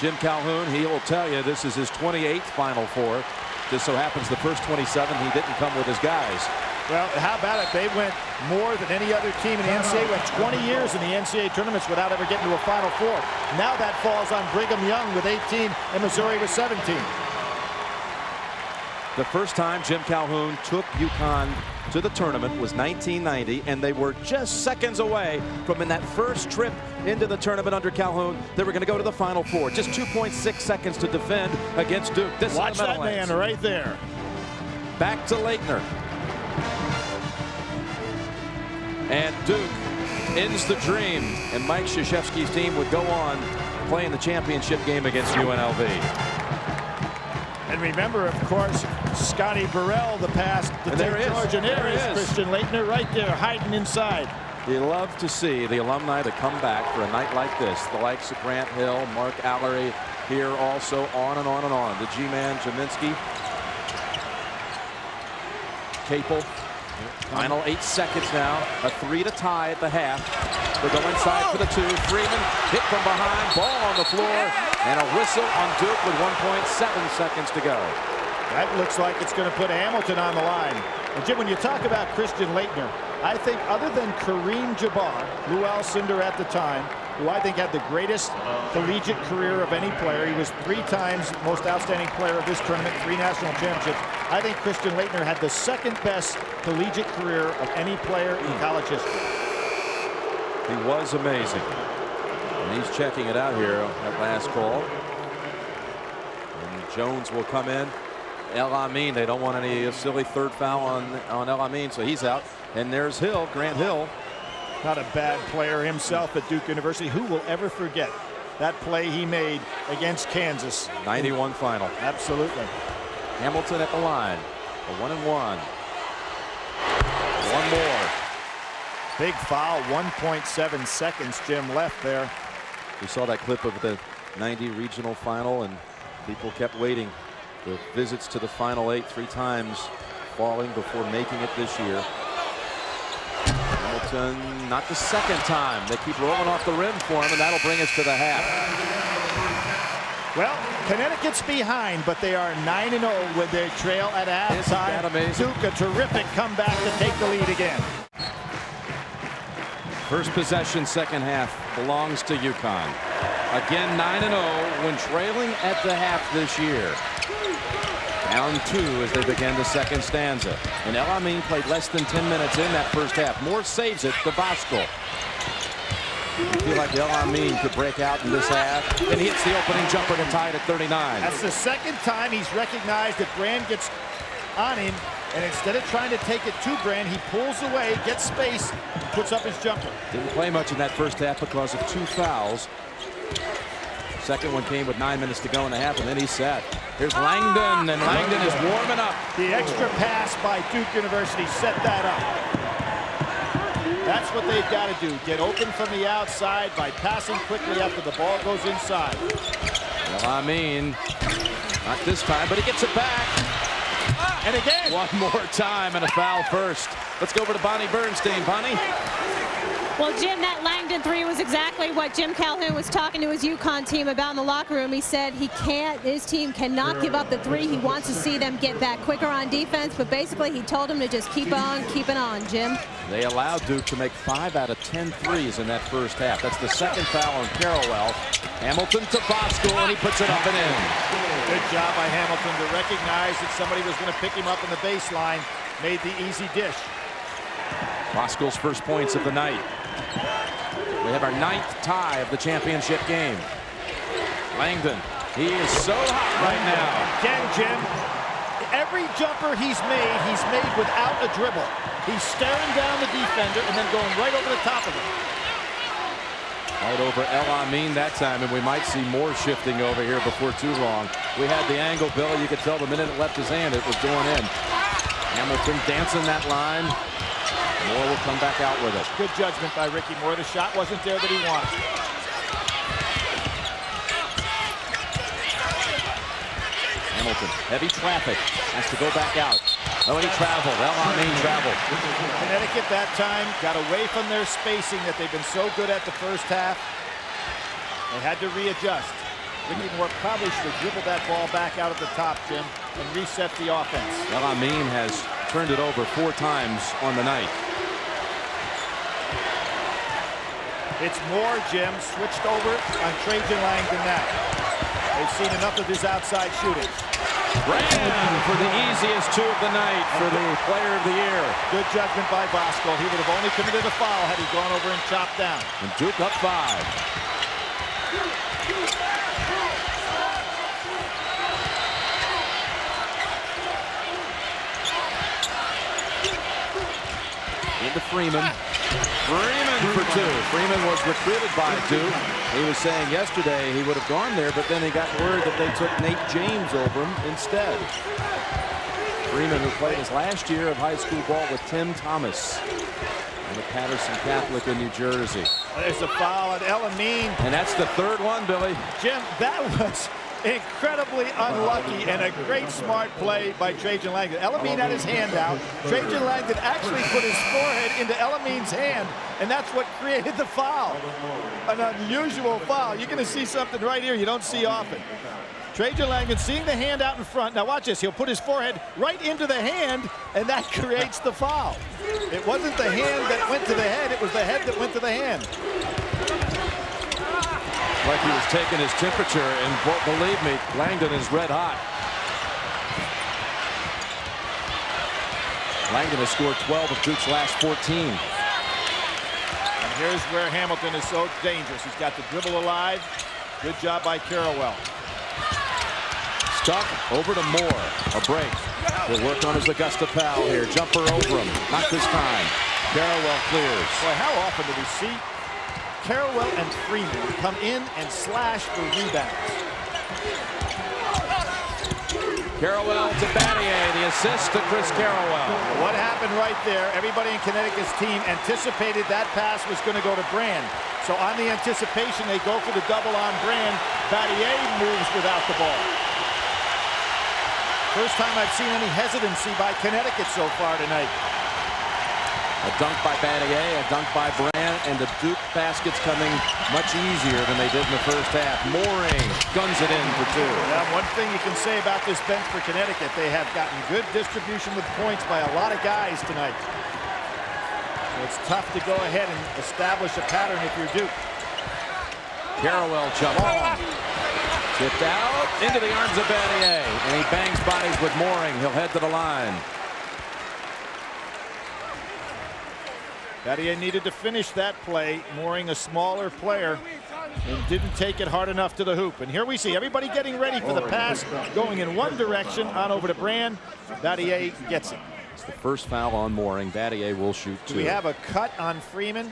Jim Calhoun, he will tell you this is his 28th Final Four. Just so happens the first 27 he didn't come with his guys. Well, how about it? They went more than any other team in the NCAA. Went 20 years in the NCAA tournaments without ever getting to a Final Four. Now that falls on Brigham Young with 18 and Missouri with 17. The first time Jim Calhoun took UConn to the tournament was 1990, and they were just seconds away from, in that first trip into the tournament under Calhoun, they were going to go to the Final Four. Just 2.6 seconds to defend against Duke. This Watch that man right there. Back to Laettner. And Duke ends the dream, and Mike Krzyzewski's team would go on playing the championship game against UNLV. And remember, of course, Scotty Burrell, the pass to George, and there is Christian Laettner right there hiding inside. You love to see the alumni that come back for a night like this. The likes of Grant Hill, Mark Allery here also, on and on and on. The G-man, Jaminski. Capel. Final 8 seconds now. A 3 to tie at the half. They go inside for the 2. Freeman hit from behind. Ball on the floor. And a whistle on Duke with 1.7 seconds to go. That looks like it's going to put Hamilton on the line. And Jim, when you talk about Christian Laettner, I think other than Kareem Jabbar, Lou Alcindor at the time, who I think had the greatest collegiate career of any player. He was 3 times most outstanding player of this tournament, 3 national championships. I think Christian Laettner had the second best collegiate career of any player in college history. He was amazing. And he's checking it out here at last call. And Jones will come in. El Amin, they don't want any silly third foul on El Amin, so he's out. And there's Hill, Grant Hill. Not a bad player himself at Duke University. Who will ever forget that play he made against Kansas? 91 final. Absolutely. Hamilton at the line. A 1-and-1. One more. Big foul. 1.7 seconds, Jim, left there. We saw that clip of the 90 regional final, and people kept waiting. The visits to the Final 8 3 times, falling before making it this year. Hamilton, not the second time. They keep rolling off the rim for him, and that'll bring us to the half. Well, Connecticut's behind, but they are 9-0 with their trail at halftime. Isn't that amazing? Duke, a terrific comeback to take the lead again. First possession, second half, belongs to UConn. Again, 9-0 when trailing at the half this year. Down 2 as they begin the second stanza. And El Amin played less than 10 minutes in that first half. Moore saves it to Voskuhl. You feel like El Amin could break out in this half. And he hits the opening jumper to tie it at 39. That's the second time he's recognized that Brand gets on him. And instead of trying to take it to Brand, he pulls away, gets space, and puts up his jumper. Didn't play much in that first half because of 2 fouls. Second one came with 9 minutes to go in the half, and then he sat. Here's Langdon, and Langdon is warming up. The extra pass by Duke University set that up. That's what they've got to do. Get open from the outside by passing quickly after the ball goes inside. Well, I mean, not this time, but he gets it back. And again. One more time and a foul first. Let's go over to Bonnie Bernstein. Bonnie? Well, Jim, that Langdon 3 was exactly what Jim Calhoun was talking to his UConn team about in the locker room. He said his team cannot give up the 3. He wants to see them get back quicker on defense, but basically he told them to just keep on keeping on, Jim. They allowed Duke to make 5 out of 10 threes in that first half. That's the second foul on Carrawell. Hamilton to Voskuhl, and he puts it up and in. Good job by Hamilton to recognize that somebody was going to pick him up in the baseline. Made the easy dish. Voskuhl's first points of the night. We have our 9th tie of the championship game. Langdon, he is so hot right now. Again, Jim, every jumper he's made without a dribble. He's staring down the defender and then going right over the top of him. Right over El Amin that time, and we might see more shifting over here before too long. We had the angle, Billy. You could tell the minute it left his hand, it was going in. Hamilton dancing that line. Moore will come back out with it. Good judgment by Ricky Moore. The shot wasn't there that he wanted. Hamilton, heavy traffic, has to go back out. Oh, and he traveled. El Amin traveled. Connecticut that time got away from their spacing that they've been so good at the first half. They had to readjust. Ricky Moore probably should have dribbled that ball back out at the top, Jim, and reset the offense. El Amin has turned it over 4 times on the night. It's Moore, Jim, switched over on Trajan Langdon now. They've seen enough of his outside shooting. Brand for the easiest 2 of the night for the player of the year. Good judgment by Voskuhl. He would have only committed a foul had he gone over and chopped down. And Duke up 5. Into Freeman. Freeman for two. Freeman was recruited by Duke. He was saying yesterday he would have gone there, but then he got word that they took Nate James over him instead. Freeman, who played his last year of high school ball with Tim Thomas and the Patterson Catholic in New Jersey. There's a foul on Elamine. And that's the third one, Billy. Jim, that was incredibly unlucky and a great smart play by Trajan Langdon. Elamine had his hand out. Trajan Langdon actually put his forehead into Elamine's hand, and that's what created the foul. An unusual foul. You're going to see something right here you don't see often. Trajan Langdon seeing the hand out in front. Now watch this. He'll put his forehead right into the hand, and that creates the foul. It wasn't the hand that went to the head. It was the head that went to the hand. Like he was taking his temperature, and believe me, Langdon is red hot. Langdon has scored 12 of Duke's last 14. And here's where Hamilton is so dangerous. He's got the dribble alive. Good job by Carrawell. Stuck over to Moore. A break. He'll work on his Augusta Powell here. Jumper over him. Not this time. Carrawell clears. Boy, how often do we see Carrawell and Freeman come in and slash for rebounds? Carrawell to Battier. The assist to Chris Carrawell. What happened right there? Everybody in Connecticut's team anticipated that pass was going to go to Brand. So on the anticipation, they go for the double on Brand. Battier moves without the ball. First time I've seen any hesitancy by Connecticut so far tonight. A dunk by Battier, a dunk by Brand, and the Duke baskets coming much easier than they did in the first half. Mooring guns it in for two. Now, one thing you can say about this bench for Connecticut, they have gotten good distribution with points by a lot of guys tonight. So it's tough to go ahead and establish a pattern if you're Duke. Carrawell jump on. Tipped out into the arms of Battier, and he bangs bodies with Mooring. He'll head to the line. Battier needed to finish that play. Mooring, a smaller player, and didn't take it hard enough to the hoop. And here we see everybody getting ready for the pass, going in one direction, on over to Brand. Battier gets it. It's the first foul on Mooring. Battier will shoot two. Do we have a cut on Freeman?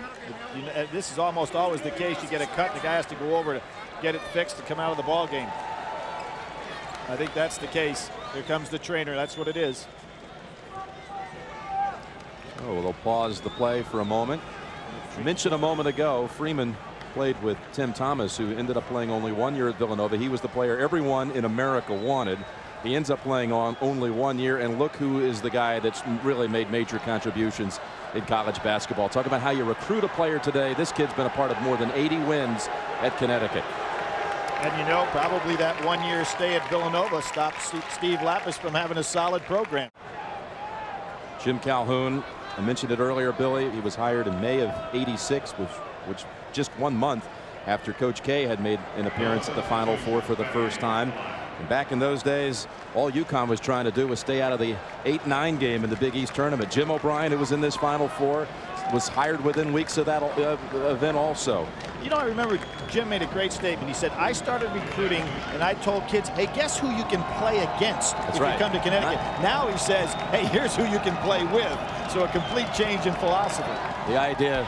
This is almost always the case. You get a cut, the guy has to go over to get it fixed to come out of the ball game. I think that's the case. Here comes the trainer. That's what it is. Oh, they'll pause the play for a moment. I mentioned a moment ago, Freeman played with Tim Thomas, who ended up playing only 1 year at Villanova. He was the player everyone in America wanted. He ends up playing on only 1 year, and look who is the guy that's really made major contributions in college basketball. Talk about how you recruit a player today. This kid's been a part of more than 80 wins at Connecticut. And you know, probably that 1 year stay at Villanova stopped Steve Lapis from having a solid program. Jim Calhoun, I mentioned it earlier, Billy. He was hired in May of '86, which just 1 month after Coach K had made an appearance at the Final Four for the first time. And back in those days, all UConn was trying to do was stay out of the 8-9 game in the Big East tournament. Jim O'Brien, who was in this Final Four, was hired within weeks of that event also. You know, I remember Jim made a great statement. He said, I started recruiting and I told kids, hey, guess who you can play against if you come to Connecticut. Now he says, hey, here's who you can play with. So a complete change in philosophy. The idea,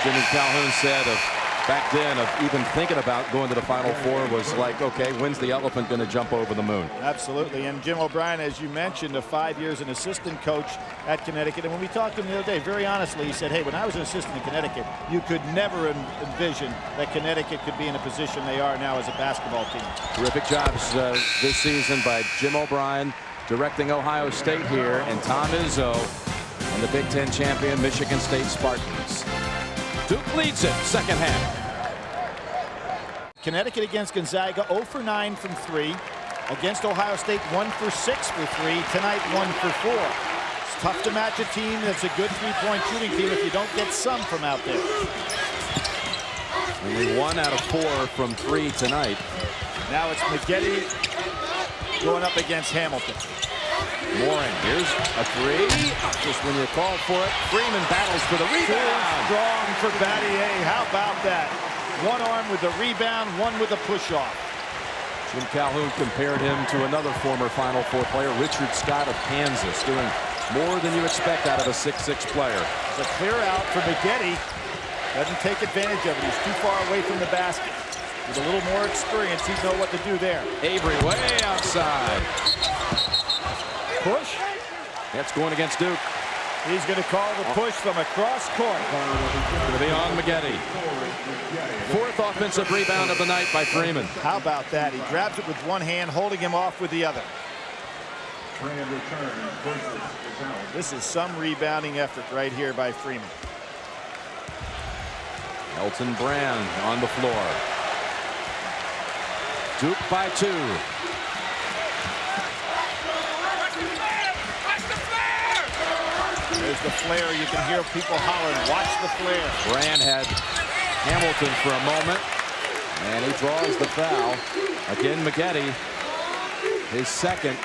Jimmy Calhoun said, of back then of even thinking about going to the Final Four was like, okay, when's the elephant going to jump over the moon? Absolutely. And Jim O'Brien, as you mentioned, of 5 years an assistant coach at Connecticut. And when we talked to him the other day, very honestly, he said, hey, when I was an assistant in Connecticut, you could never envision that Connecticut could be in a position they are now as a basketball team. Terrific jobs this season by Jim O'Brien directing Ohio State here, and Tom Izzo and the Big Ten champion Michigan State Spartans. Duke leads it second half. Connecticut against Gonzaga, 0 for 9 from 3. Against Ohio State, 1 for 6 for 3. Tonight, 1 for 4. It's tough to match a team that's a good three-point shooting team if you don't get some from out there. Only 1 out of 4 from 3 tonight. Now it's McGetty going up against Hamilton. Mooring, here's a three. Just when you call for it, Freeman battles for the rebound. Strong for Battier. How about that? One arm with the rebound, one with the push-off. Jim Calhoun compared him to another former Final Four player, Richard Scott of Kansas, doing More than you expect out of a 6'6" player. It's a clear out for Maggette. Doesn't take advantage of it. He's too far away from the basket. With a little more experience, he'd know what to do there. Avery way outside. Push. That's going against Duke. He's going to call the push from across court. Going to be on Maggette. Fourth offensive rebound of the night by Freeman. How about that? He grabs it with one hand, holding him off with the other. This is some rebounding effort right here by Freeman. Elton Brand on the floor. Duke by 2. There's the flare. You can hear people hollering, watch the flare. Brand had Hamilton for a moment, and he draws the foul. Again, Maggette, his second,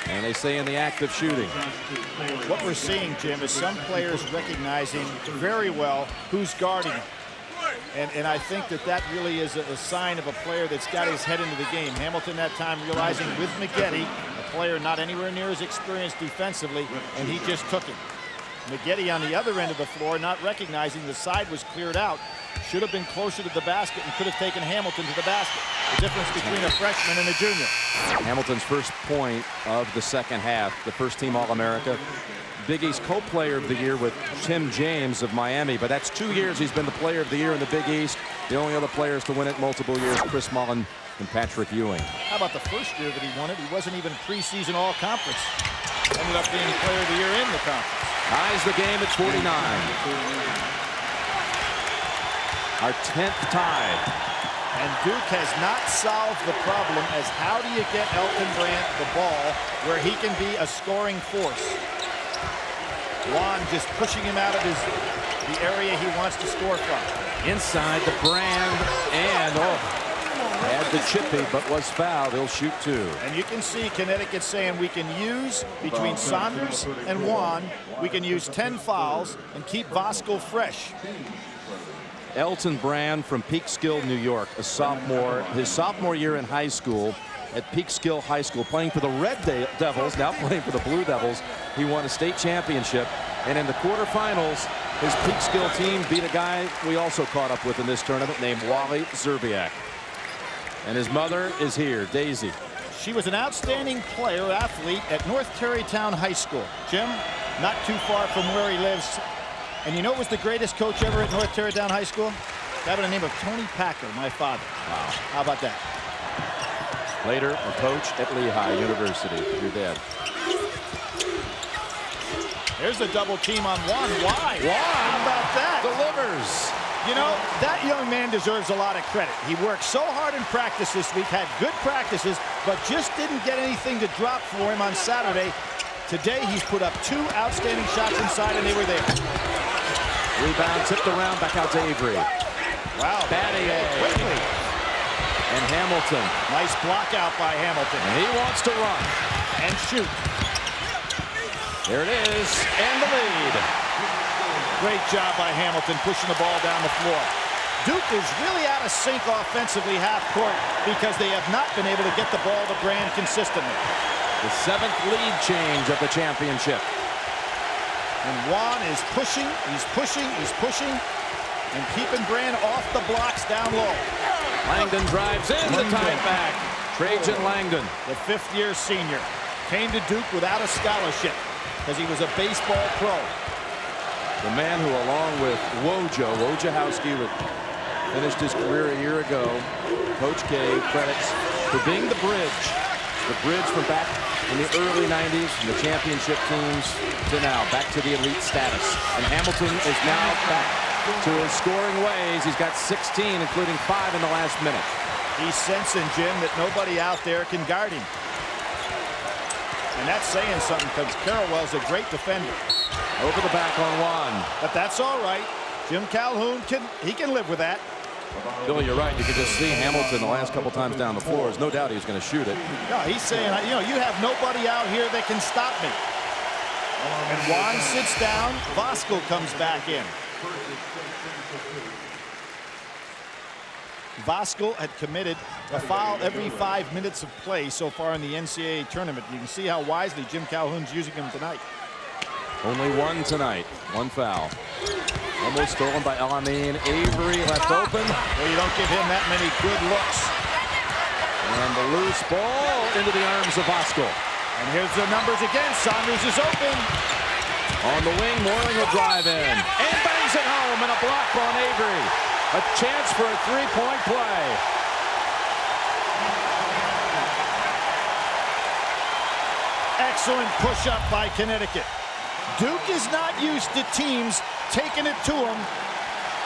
and they say in the act of shooting. What we're seeing, Jim, is some players recognizing very well who's guarding them. And I think that really is a sign of a player that's got his head into the game. Hamilton that time realizing with Maggette, a player not anywhere near as experienced defensively, and he just took him. Maggette on the other end of the floor, not recognizing the side was cleared out, should have been closer to the basket and could have taken Hamilton to the basket. The difference between a freshman and a junior. Hamilton's first point of the second half, the first team All-America. Big East co-player of the year with Tim James of Miami, but that's 2 years he's been the player of the year in the Big East. The only other players to win it multiple years, Chris Mullin and Patrick Ewing. How about the first year that he won it? He wasn't even preseason all-conference. Ended up being player of the year in the conference. Ties the game at 49. Our 10th tie. And Duke has not solved the problem as how do you get Elton Brand the ball where he can be a scoring force. Juan just pushing him out of the area he wants to score from. Inside the Brand, and had the chippy, but was fouled. He'll shoot 2. And you can see Connecticut saying we can use, between Saunders and Juan, we can use 10 fouls and keep Voskuhl fresh. Elton Brand from Peekskill, New York, a sophomore, his sophomore year in high school at Peekskill High School, playing for the Red Devils, now playing for the Blue Devils. He won a state championship, and in the quarterfinals, his Peekskill team beat a guy we also caught up with in this tournament named Wally Zerbiak. And his mother is here, Daisy. She was an outstanding player, athlete at North Tarrytown High School. Jim, not too far from where he lives. And you know who was the greatest coach ever at North Tarrytown High School? Guy by the name of Tony Packer, my father. Wow. How about that? Later, a coach at Lehigh University, your dad. There's a double team on Juan. Why? How about that? Delivers. You know, that young man deserves a lot of credit. He worked so hard in practice this week, had good practices, but just didn't get anything to drop for him on Saturday. Today, he's put up 2 outstanding shots inside, and they were there. Rebound tipped around, back out to Avery. Wow. Battier. Quickly. And Hamilton. Nice block out by Hamilton. And he wants to run. And shoot. There it is. And the lead. Great job by Hamilton pushing the ball down the floor. Duke is really out of sync offensively half court because they have not been able to get the ball to Brand consistently. The 7th lead change of the championship. And Juan is pushing, he's pushing, and keeping Brand off the blocks down low. Langdon drives in to tie it back. Trajan Langdon. The 5th-year senior. Came to Duke without a scholarship because he was a baseball pro. The man who, along with Wojciechowski, finished his career a year ago. Coach K credits for being the bridge from back in the early 90s, from the championship teams to now, back to the elite status. And Hamilton is now back to his scoring ways. He's got 16, including 5 in the last minute. He's sensing, Jim, that nobody out there can guard him. And that's saying something because Carrawell's a great defender. Over the back on Juan. But that's all right. Jim Calhoun can live with that. Billy, you're right. You could just see Hamilton the last couple times down the floor. There's no doubt he was going to shoot it. No, he's saying, you know, you have nobody out here that can stop me. And Juan sits down. Voskuhl comes back in. Voskuhl had committed a foul every 5 minutes of play so far in the NCAA tournament. You can see how wisely Jim Calhoun's using him tonight. Only one tonight. One foul. Almost stolen by El-Amin. Avery left open. Well, you don't give him that many good looks. And the loose ball into the arms of Voskuhl. And here's the numbers again. Saunders is open. On the wing, Moring will drive in. And bangs it home, and a block on Avery. A chance for a three-point play. Excellent push-up by Connecticut. Duke is not used to teams taking it to him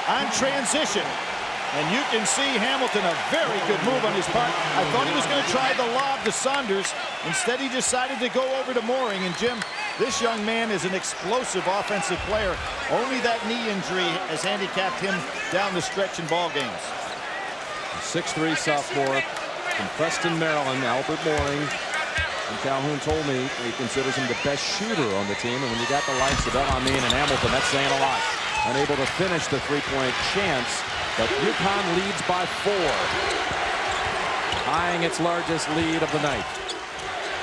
on transition. And you can see Hamilton, a very good move on his part. I thought he was going to try the lob to Saunders. Instead, he decided to go over to Moring. And Jim, this young man is an explosive offensive player. Only that knee injury has handicapped him down the stretch in ball games. 6'3" sophomore from Preston, Maryland, Albert Moring. And Calhoun told me he considers him the best shooter on the team. And when you got the likes of El-Amin and Hamilton, that's saying a lot. Unable to finish the three-point chance, but UConn leads by 4. Tying its largest lead of the night.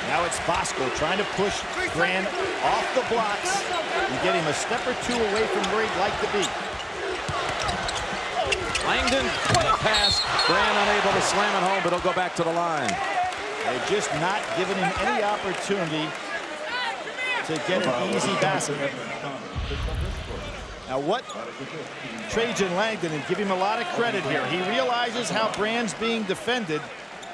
Now it's Voskuhl trying to push Brand off the blocks and get him a step or two away from where he'd like to be. Langdon, what a pass. Brand unable to slam it home, but he'll go back to the line. They're just not giving him any opportunity to get an easy basket. Now what Trajan Langdon, and give him a lot of credit here, he realizes how Brand's being defended,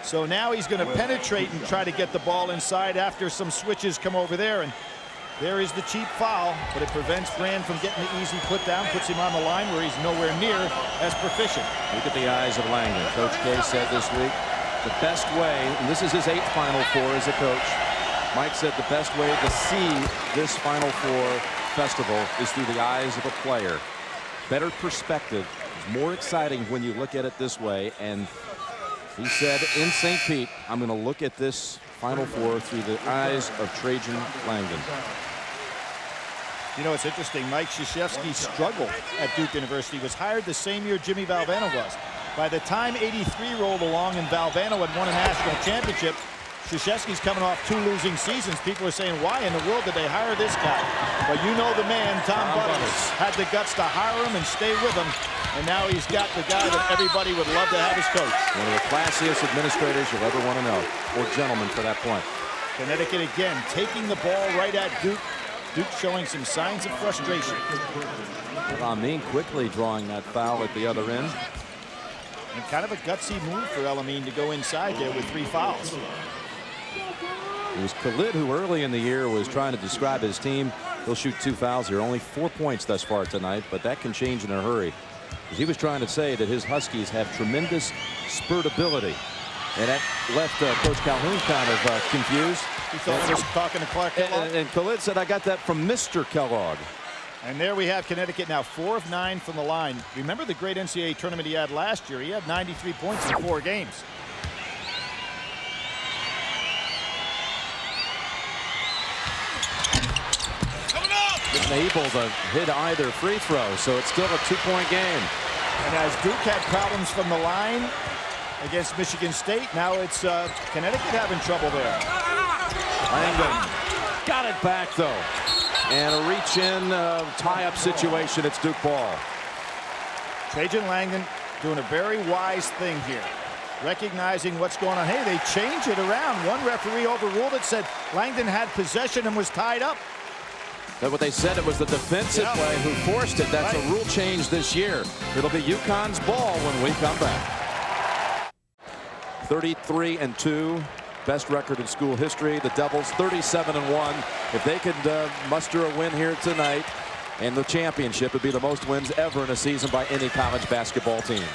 so now he's going to penetrate and try to get the ball inside after some switches come over there. And there is the cheap foul, but it prevents Brand from getting the easy put down, puts him on the line where he's nowhere near as proficient. Look at the eyes of Langdon. Coach K said this week, the best way, and this is his 8th Final Four as a coach, Mike said the best way to see this Final Four festival is through the eyes of a player. Better perspective is more exciting when you look at it this way. And he said in St. Pete, I'm going to look at this Final Four through the eyes of Trajan Langdon. You know, it's interesting. Mike Krzyzewski struggled at Duke University. He was hired the same year Jimmy Valvano was. By the time '83 rolled along and Valvano had won a national championship, Krzyzewski's coming off 2 losing seasons. People are saying, why in the world did they hire this guy? But you know the man, Tom Butters, had the guts to hire him and stay with him. And now he's got the guy that everybody would love to have as coach. One of the classiest administrators you'll ever want to know, or gentlemen for that point. Connecticut again taking the ball right at Duke. Duke showing some signs of frustration. El-Amin quickly drawing that foul at the other end. And kind of a gutsy move for El-Amin to go inside there with 3 fouls. It was Khalid who early in the year was trying to describe his team. He'll shoot 2 fouls here. Only 4 points thus far tonight, but that can change in a hurry. Because he was trying to say that his Huskies have tremendous spurtability. And that left Coach Calhoun kind of confused. He thought he was talking to Clark Kellogg. And Khalid said, I got that from Mr. Kellogg. And there we have Connecticut now 4 of 9 from the line. Remember the great NCAA tournament he had last year? He had 93 points in 4 games. Isn't able to hit either free throw, so it's still a 2-point game. And as Duke had problems from the line against Michigan State, now it's Connecticut having trouble there. Langdon got it back though, and a reach-in tie-up situation. It's Duke ball. Trajan Langdon doing a very wise thing here, recognizing what's going on. Hey, they changed it around. One referee overruled it, said Langdon had possession and was tied up. That's what they said. It was the defensive play who forced it. That's a rule change this year. It'll be UConn's ball when we come back. 33-2, best record in school history. The Devils 37-1. If they could muster a win here tonight in the championship, it'd be the most wins ever in a season by any college basketball team.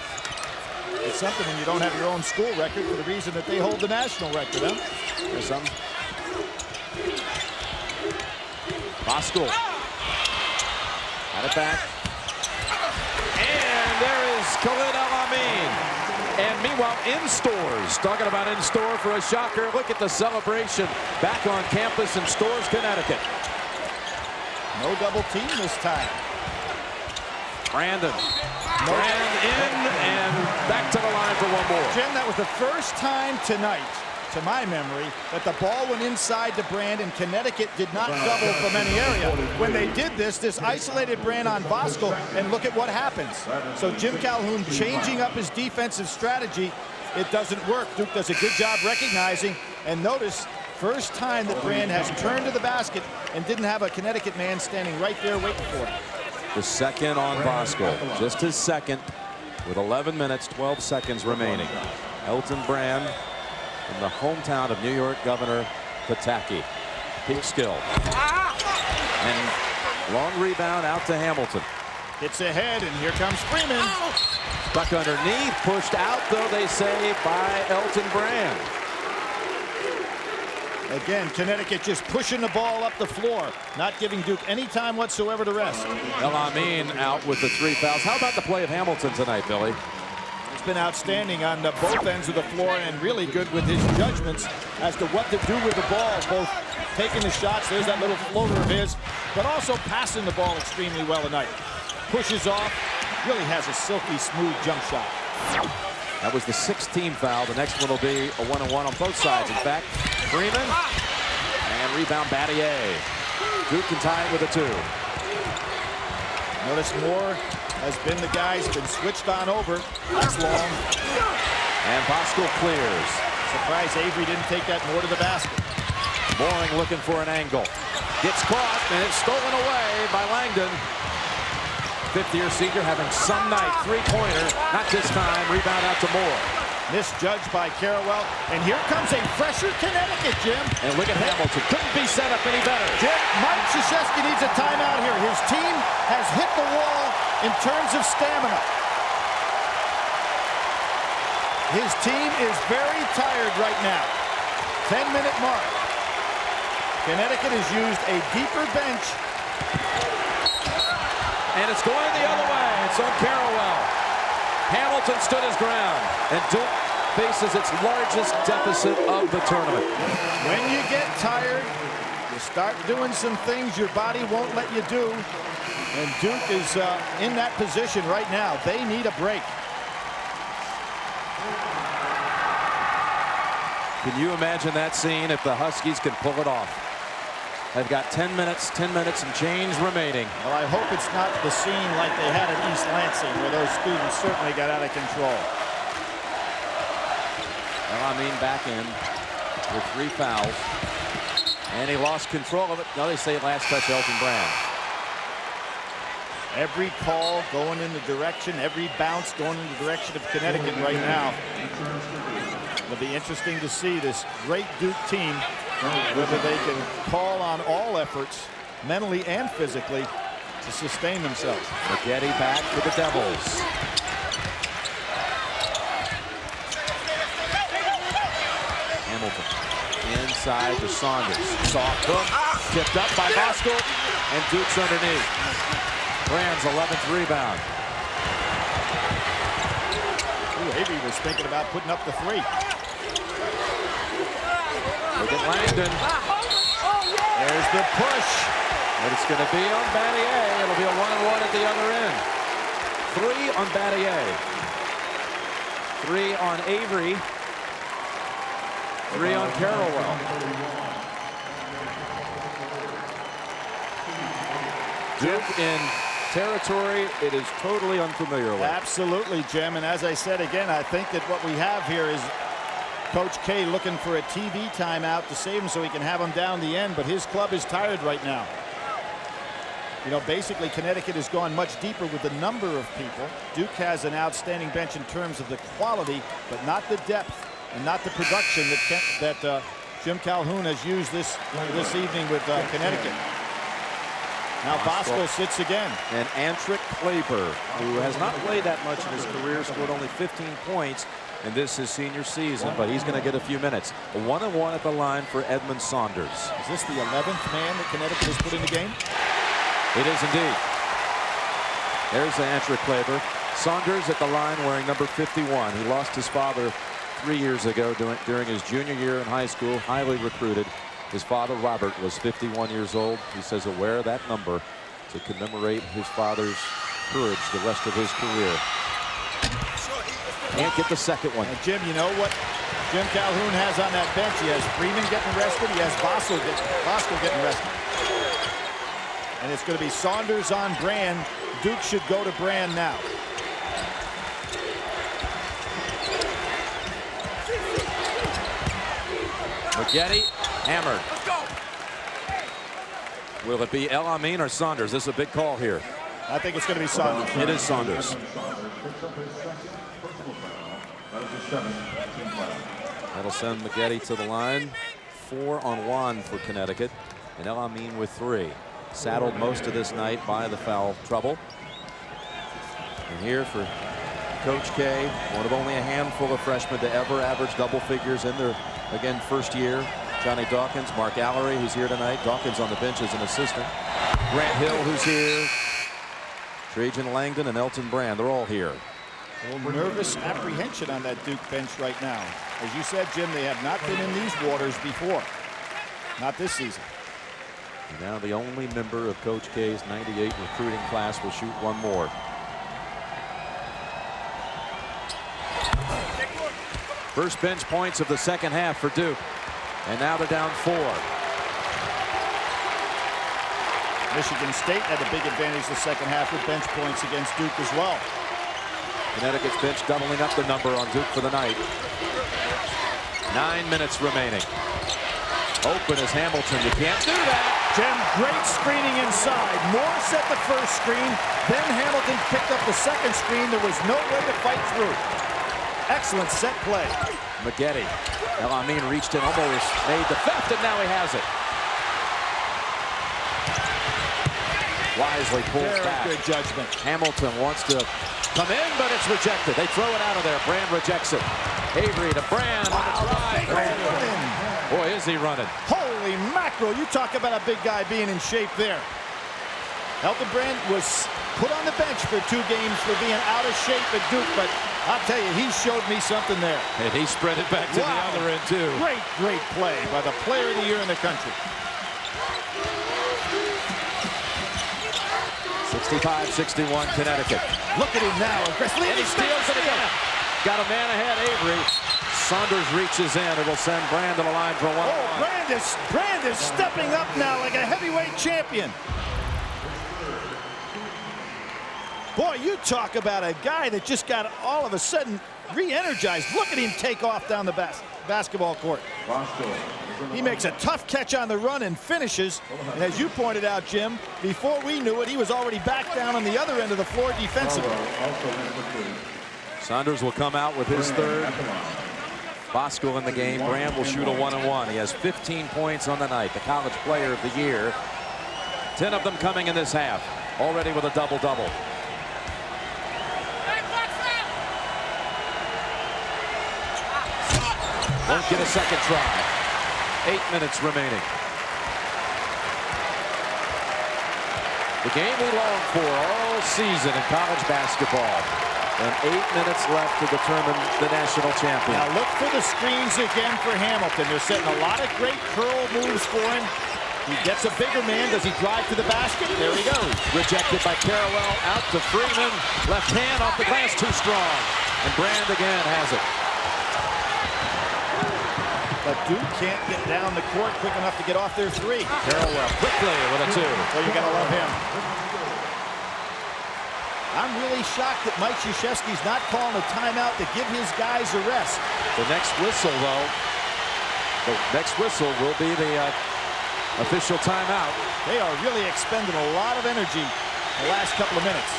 It's something when you don't have your own school record for the reason that they hold the national record, huh? There's something. Voskuhl got it back, and there is Khalid El-Amin. And meanwhile, in stores, talking about in store for a shocker. Look at the celebration back on campus in Stores, Connecticut. No double team this time. Brandon in and back to the line for one more. Jim, that was the first time tonight to my memory, that the ball went inside to Brand, and Connecticut did not double from any area. When they did this isolated Brand on Voskuhl, and look at what happens. So Jim Calhoun changing up his defensive strategy. It doesn't work. Duke does a good job recognizing, and notice, first time that Brand has turned to the basket and didn't have a Connecticut man standing right there waiting for him. The second on Voskuhl, just his second, with 11 minutes, 12 seconds remaining. Elton Brand from the hometown of New York Governor Pataki. Peak skill. And long rebound out to Hamilton. It's ahead, and here comes Freeman. Stuck underneath, pushed out, though, they say, by Elton Brand. Again, Connecticut just pushing the ball up the floor, not giving Duke any time whatsoever to rest. El Amin out with the 3 fouls. How about the play of Hamilton tonight, Billy? He's been outstanding on both ends of the floor, and really good with his judgments as to what to do with the ball, both taking the shots, there's that little floater of his, but also passing the ball extremely well tonight. Pushes off, really has a silky smooth jump shot. That was the 16th foul. The next one will be a 1-on-1 on both sides. In fact, Freeman and rebound Battier. Duke can tie it with a 2. Notice Moore has been the guy's been switched on over. That's long. And Voskuhl clears. Surprised Avery didn't take that more to the basket. Mooring looking for an angle. Gets caught, and it's stolen away by Langdon. Fifth-year senior having some night. 3-pointer. Not this time. Rebound out to Moore. Misjudged by Carrawell. And here comes a fresher Connecticut, Jim. And look at Hamilton. Couldn't be set up any better. Jim, Mike Krzyzewski needs a timeout here. His team has hit the wall in terms of stamina. His team is very tired right now. 10-minute mark. Connecticut has used a deeper bench. And it's going the other way. It's on Carrawell. Hamilton stood his ground. And Duke faces its largest deficit of the tournament. When you get tired, you start doing some things your body won't let you do. And Duke is in that position right now. They need a break. Can you imagine that scene if the Huskies can pull it off? They've got 10 minutes and change remaining. Well, I hope it's not the scene like they had at East Lansing, where those students certainly got out of control. Well, I mean, back in with 3 fouls. And he lost control of it. Now they say last touch Elton Brand. Every call going in the direction, every bounce going in the direction of Connecticut right now. It'll be interesting to see this great Duke team, whether they can call on all efforts, mentally and physically, to sustain themselves. McGetty back for the Devils. Hamilton inside to Saunders. Soft hook, tipped up by Voskuhl, and Duke's underneath. Brand's 11th rebound. Ooh, Avery was thinking about putting up the 3. Look at Langdon. There's the push. But it's going to be on Battier. It'll be a 1-on-1 at the other end. 3 on Battier. 3 on Avery. 3 on Carrawell. Duke in territory it is totally unfamiliar with. Absolutely, Jim. And as I said again, I think that what we have here is Coach K looking for a TV timeout to save him so he can have him down the end, but his club is tired right now. You know, basically Connecticut has gone much deeper with the number of people. Duke has an outstanding bench in terms of the quality, but not the depth and not the production that Jim Calhoun has used this evening with Connecticut. Now Voskuhl sits again. And Antrick Kleber, who has not played that much in his career, scored only 15 points in this his senior season, but he's going to get a few minutes. A 1-on-1 at the line for Edmund Saunders. Is this the 11th man that Connecticut has put in the game? It is indeed. There's Antrick Kleber. Saunders at the line wearing number 51. He lost his father 3 years ago during his junior year in high school, highly recruited. His father, Robert, was 51 years old. He says he'll wear that number to commemorate his father's courage the rest of his career. Can't get the second one. And Jim, you know what Jim Calhoun has on that bench. He has Freeman getting rested. He has Bosco getting rested. And it's going to be Saunders on Brand. Duke should go to Brand now. Maggette hammered. Will it be El Amin or Saunders? This is a big call here. I think it's going to be Saunders. It is Saunders. That'll send Maggette to the line. 4-on-1 for Connecticut. And El Amin with 3. Saddled most of this night by the foul trouble. And here for Coach K, one of only a handful of freshmen to ever average double figures in their, again, first year. Johnny Dawkins, Mark Allery, who's here tonight. Dawkins on the bench as an assistant. Grant Hill, who's here. Trajan Langdon and Elton Brand, they're all here. A little nervous apprehension on that Duke bench right now. As you said, Jim, they have not been in these waters before. Not this season. And now the only member of Coach K's 98 recruiting class will shoot one more. First bench points of the second half for Duke. And now they're down 4. Michigan State had a big advantage the second half with bench points against Duke as well. Connecticut's bench doubling up the number on Duke for the night. 9 minutes remaining. Open is Hamilton. You can't do that. Jim, great screening inside. Moore set the first screen. Then Hamilton picked up the second screen. There was no way to fight through. Excellent set play. Maggette. El Amin reached in, almost made the theft, and now he has it. Wisely pulls Very back. good judgment. Hamilton wants to come in, but it's rejected. They throw it out of there. Brand rejects it. Avery to Brand on the drive. Boy, is he running. Holy mackerel. You talk about a big guy being in shape there. Elton Brand was put on the bench for 2 games for being out of shape at Duke, but I'll tell you, he showed me something there. And he spread it back to the other end, too. Great, great play by the player of the year in the country. 65-61 Connecticut. Look at him now. And he steals it again. Got a man ahead, Avery. Saunders reaches in. It'll send Brand to the line for 1-1. Oh, Brand is stepping up now like a heavyweight champion. Boy, you talk about a guy that just got all of a sudden re-energized. Look at him take off down the basketball court. He makes a tough catch on the run and finishes. And as you pointed out, Jim, before we knew it, he was already back down on the other end of the floor defensively. Saunders will come out with his 3rd. Bosco in the game. Brand will shoot a 1-on-1. He has 15 points on the night. The college player of the year. 10 of them coming in this half. Already with a double-double. Won't get a second try. 8 minutes remaining. The game we longed for all season in college basketball. And 8 minutes left to determine the national champion. Now look for the screens again for Hamilton. They're setting a lot of great curl moves for him. He gets a bigger man. Does he drive to the basket? There he goes. Rejected by Carrawell. Out to Freeman. Left hand off the glass. Too strong. And Brand again has it. But Duke can't get down the court quick enough to get off their 3. Carrawell quickly with a 2. Well, you gotta love him. I'm really shocked that Mike Krzyzewski's not calling a timeout to give his guys a rest. The next whistle, though, will be the official timeout. They are really expending a lot of energy the last couple of minutes.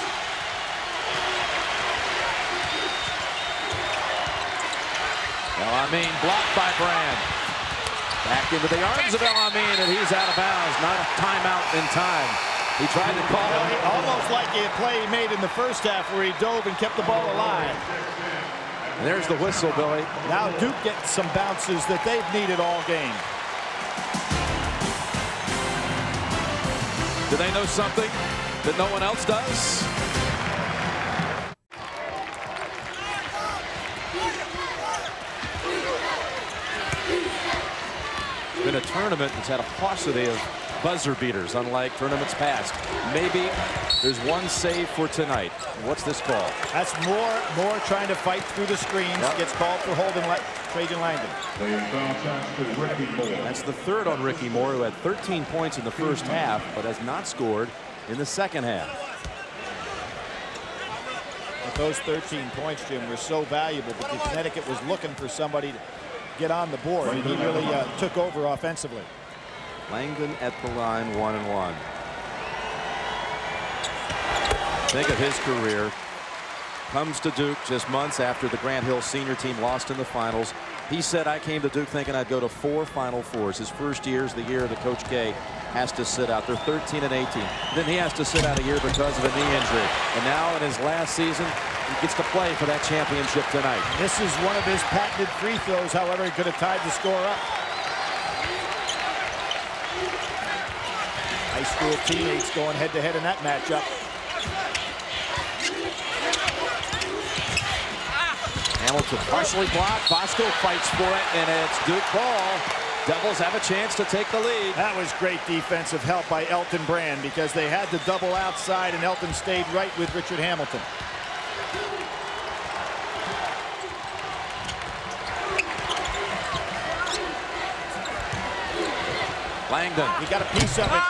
El Amin blocked by Brand. Back into the arms of El Amin, and he's out of bounds. Not a timeout in time. He tried to call it. Almost like a play he made in the first half where he dove and kept the ball alive. And there's the whistle, Billy. Now Duke gets some bounces that they've needed all game. Do they know something that no one else does? Been a tournament that's had a paucity of buzzer beaters, unlike tournaments past. Maybe there's one save for tonight. What's this call? That's more trying to fight through the screens. Yep. Gets called for holding Trajan Langdon. That's the third on Ricky Moore, who had 13 points in the first half, but has not scored in the second half. But those 13 points, Jim, were so valuable because Connecticut was looking for somebody to get on the board, and he really took over offensively. Langdon at the line, 1-1. Think of his career. Comes to Duke just months after the Grant Hill senior team lost in the finals. He said, I came to Duke thinking I'd go to 4 Final Fours. His first year is the year that Coach K has to sit out. They're 13 and 18. Then he has to sit out a year because of a knee injury. And now in his last season, he gets to play for that championship tonight. This is one of his patented free throws. However, he could have tied the score up. High school teammates going head-to-head in that matchup. Hamilton partially blocked. Bosco fights for it, and it's Duke ball. Devils have a chance to take the lead. That was great defensive help by Elton Brand because they had the double outside, and Elton stayed right with Richard Hamilton. Langdon. He got a piece of it.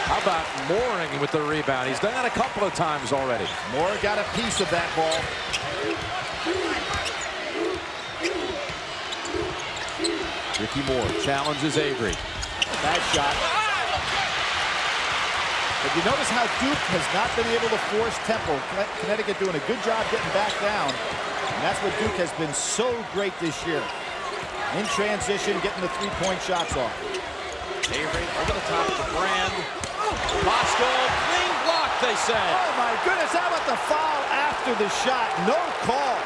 How about Mooring with the rebound? He's done that a couple of times already. Moore got a piece of that ball. Ricky Moore challenges Avery. Bad shot. But you notice how Duke has not been able to force tempo. Connecticut doing a good job getting back down. And that's what Duke has been so great this year. In transition, getting the three-point shots off. Avery over the top to Brand. Bosco, clean block, they say. Oh, my goodness. How about the foul after the shot? No call.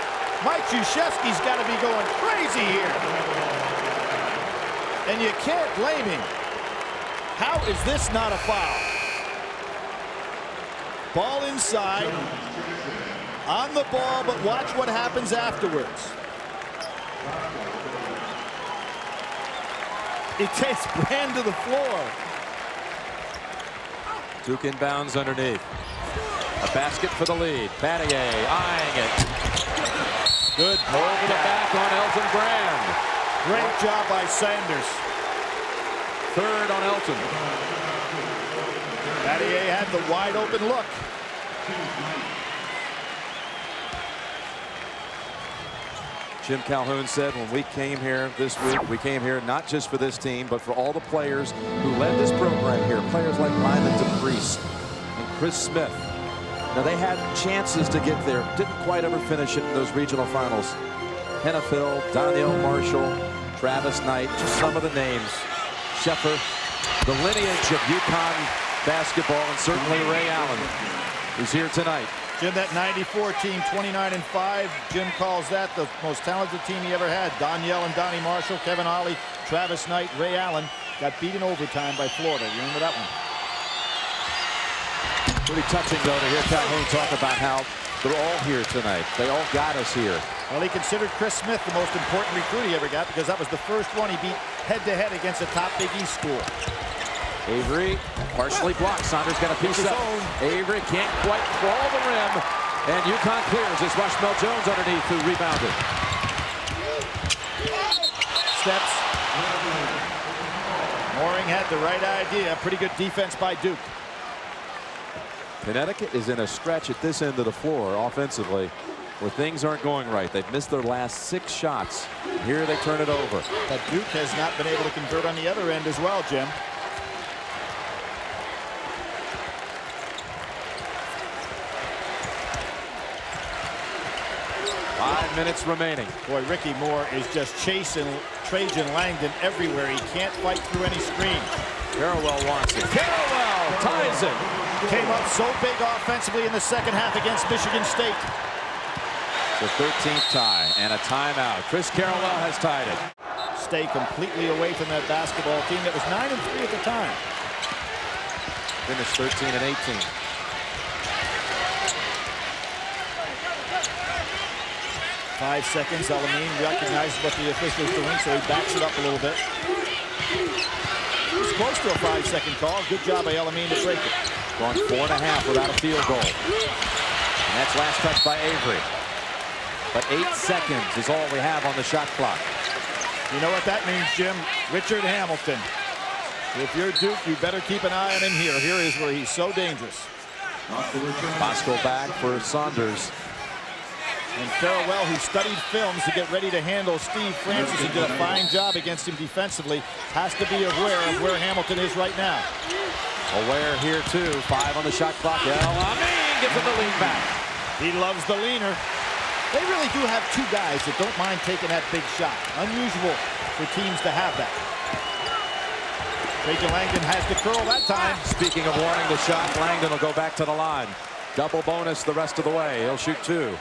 Mike Krzyzewski's got to be going crazy here. And you can't blame him. How is this not a foul? Ball inside. On the ball, but watch what happens afterwards. He takes Brand to the floor. Duke inbounds underneath. A basket for the lead. Battier eyeing it. Good over the back on Elton Brand. Great job by Sanders. Third on Elton. Battier had the wide open look. Jim Calhoun said when we came here this week, we came here not just for this team, but for all the players who led this program here. Players like Ryland DePriest and Chris Smith. Now, they had chances to get there. Didn't quite ever finish it in those regional finals. Hennefield, Daniel Marshall, Travis Knight, just some of the names. Sheffer, the lineage of UConn basketball, and certainly Ray Allen, who's here tonight. Jim, that 94 team, 29-5. Jim calls that the most talented team he ever had. Danielle and Donnie Marshall, Kevin Ollie, Travis Knight, Ray Allen got beat in overtime by Florida. You remember that one? Pretty touching, though, to hear Calhoun talk about how they're all here tonight. They all got us here. Well, he considered Chris Smith the most important recruit he ever got because that was the first one he beat head-to-head against a top Big East school. Avery partially blocked. Saunders got a piece up. Avery can't quite crawl the rim. And UConn clears. It's Rushmel Jones underneath who rebounded. Steps. Mooring had the right idea. Pretty good defense by Duke. Connecticut is in a stretch at this end of the floor offensively where things aren't going right. They've missed their last 6 shots. Here they turn it over. But Duke has not been able to convert on the other end as well, Jim. Five minutes remaining. Boy, Ricky Moore is just chasing Trajan Langdon everywhere. He can't fight through any screen. Carrawell wants it. Carrawell ties it. Came up so big offensively in the second half against Michigan State. The 13th tie and a timeout. Chris Carrawell has tied it. Stay completely away from that basketball team that was 9-3 at the time. Finished 13 and 18. Five seconds. Alameen recognizes what the official's doing, so he backs it up a little bit. close to a 5-second call. Good job by Elamine to break it. Gone 4.5 without a field goal. And that's last touch by Avery. But 8 seconds is all we have on the shot clock. You know what that means, Jim? Richard Hamilton. If you're Duke, you better keep an eye on him here. Here is where he's so dangerous. Bosco back for Saunders. And Farewell, who studied films to get ready to handle Steve Francis and did a fine job against him defensively, has to be aware of where Hamilton is right now. Aware here too. 5 on the shot clock. Elamine gives him the lead back. He loves the leaner. They really do have two guys that don't mind taking that big shot. Unusual for teams to have that. Trajan Langdon has the curl that time. Speaking of wanting the shot, Langdon will go back to the line. Double bonus the rest of the way. He'll shoot 2.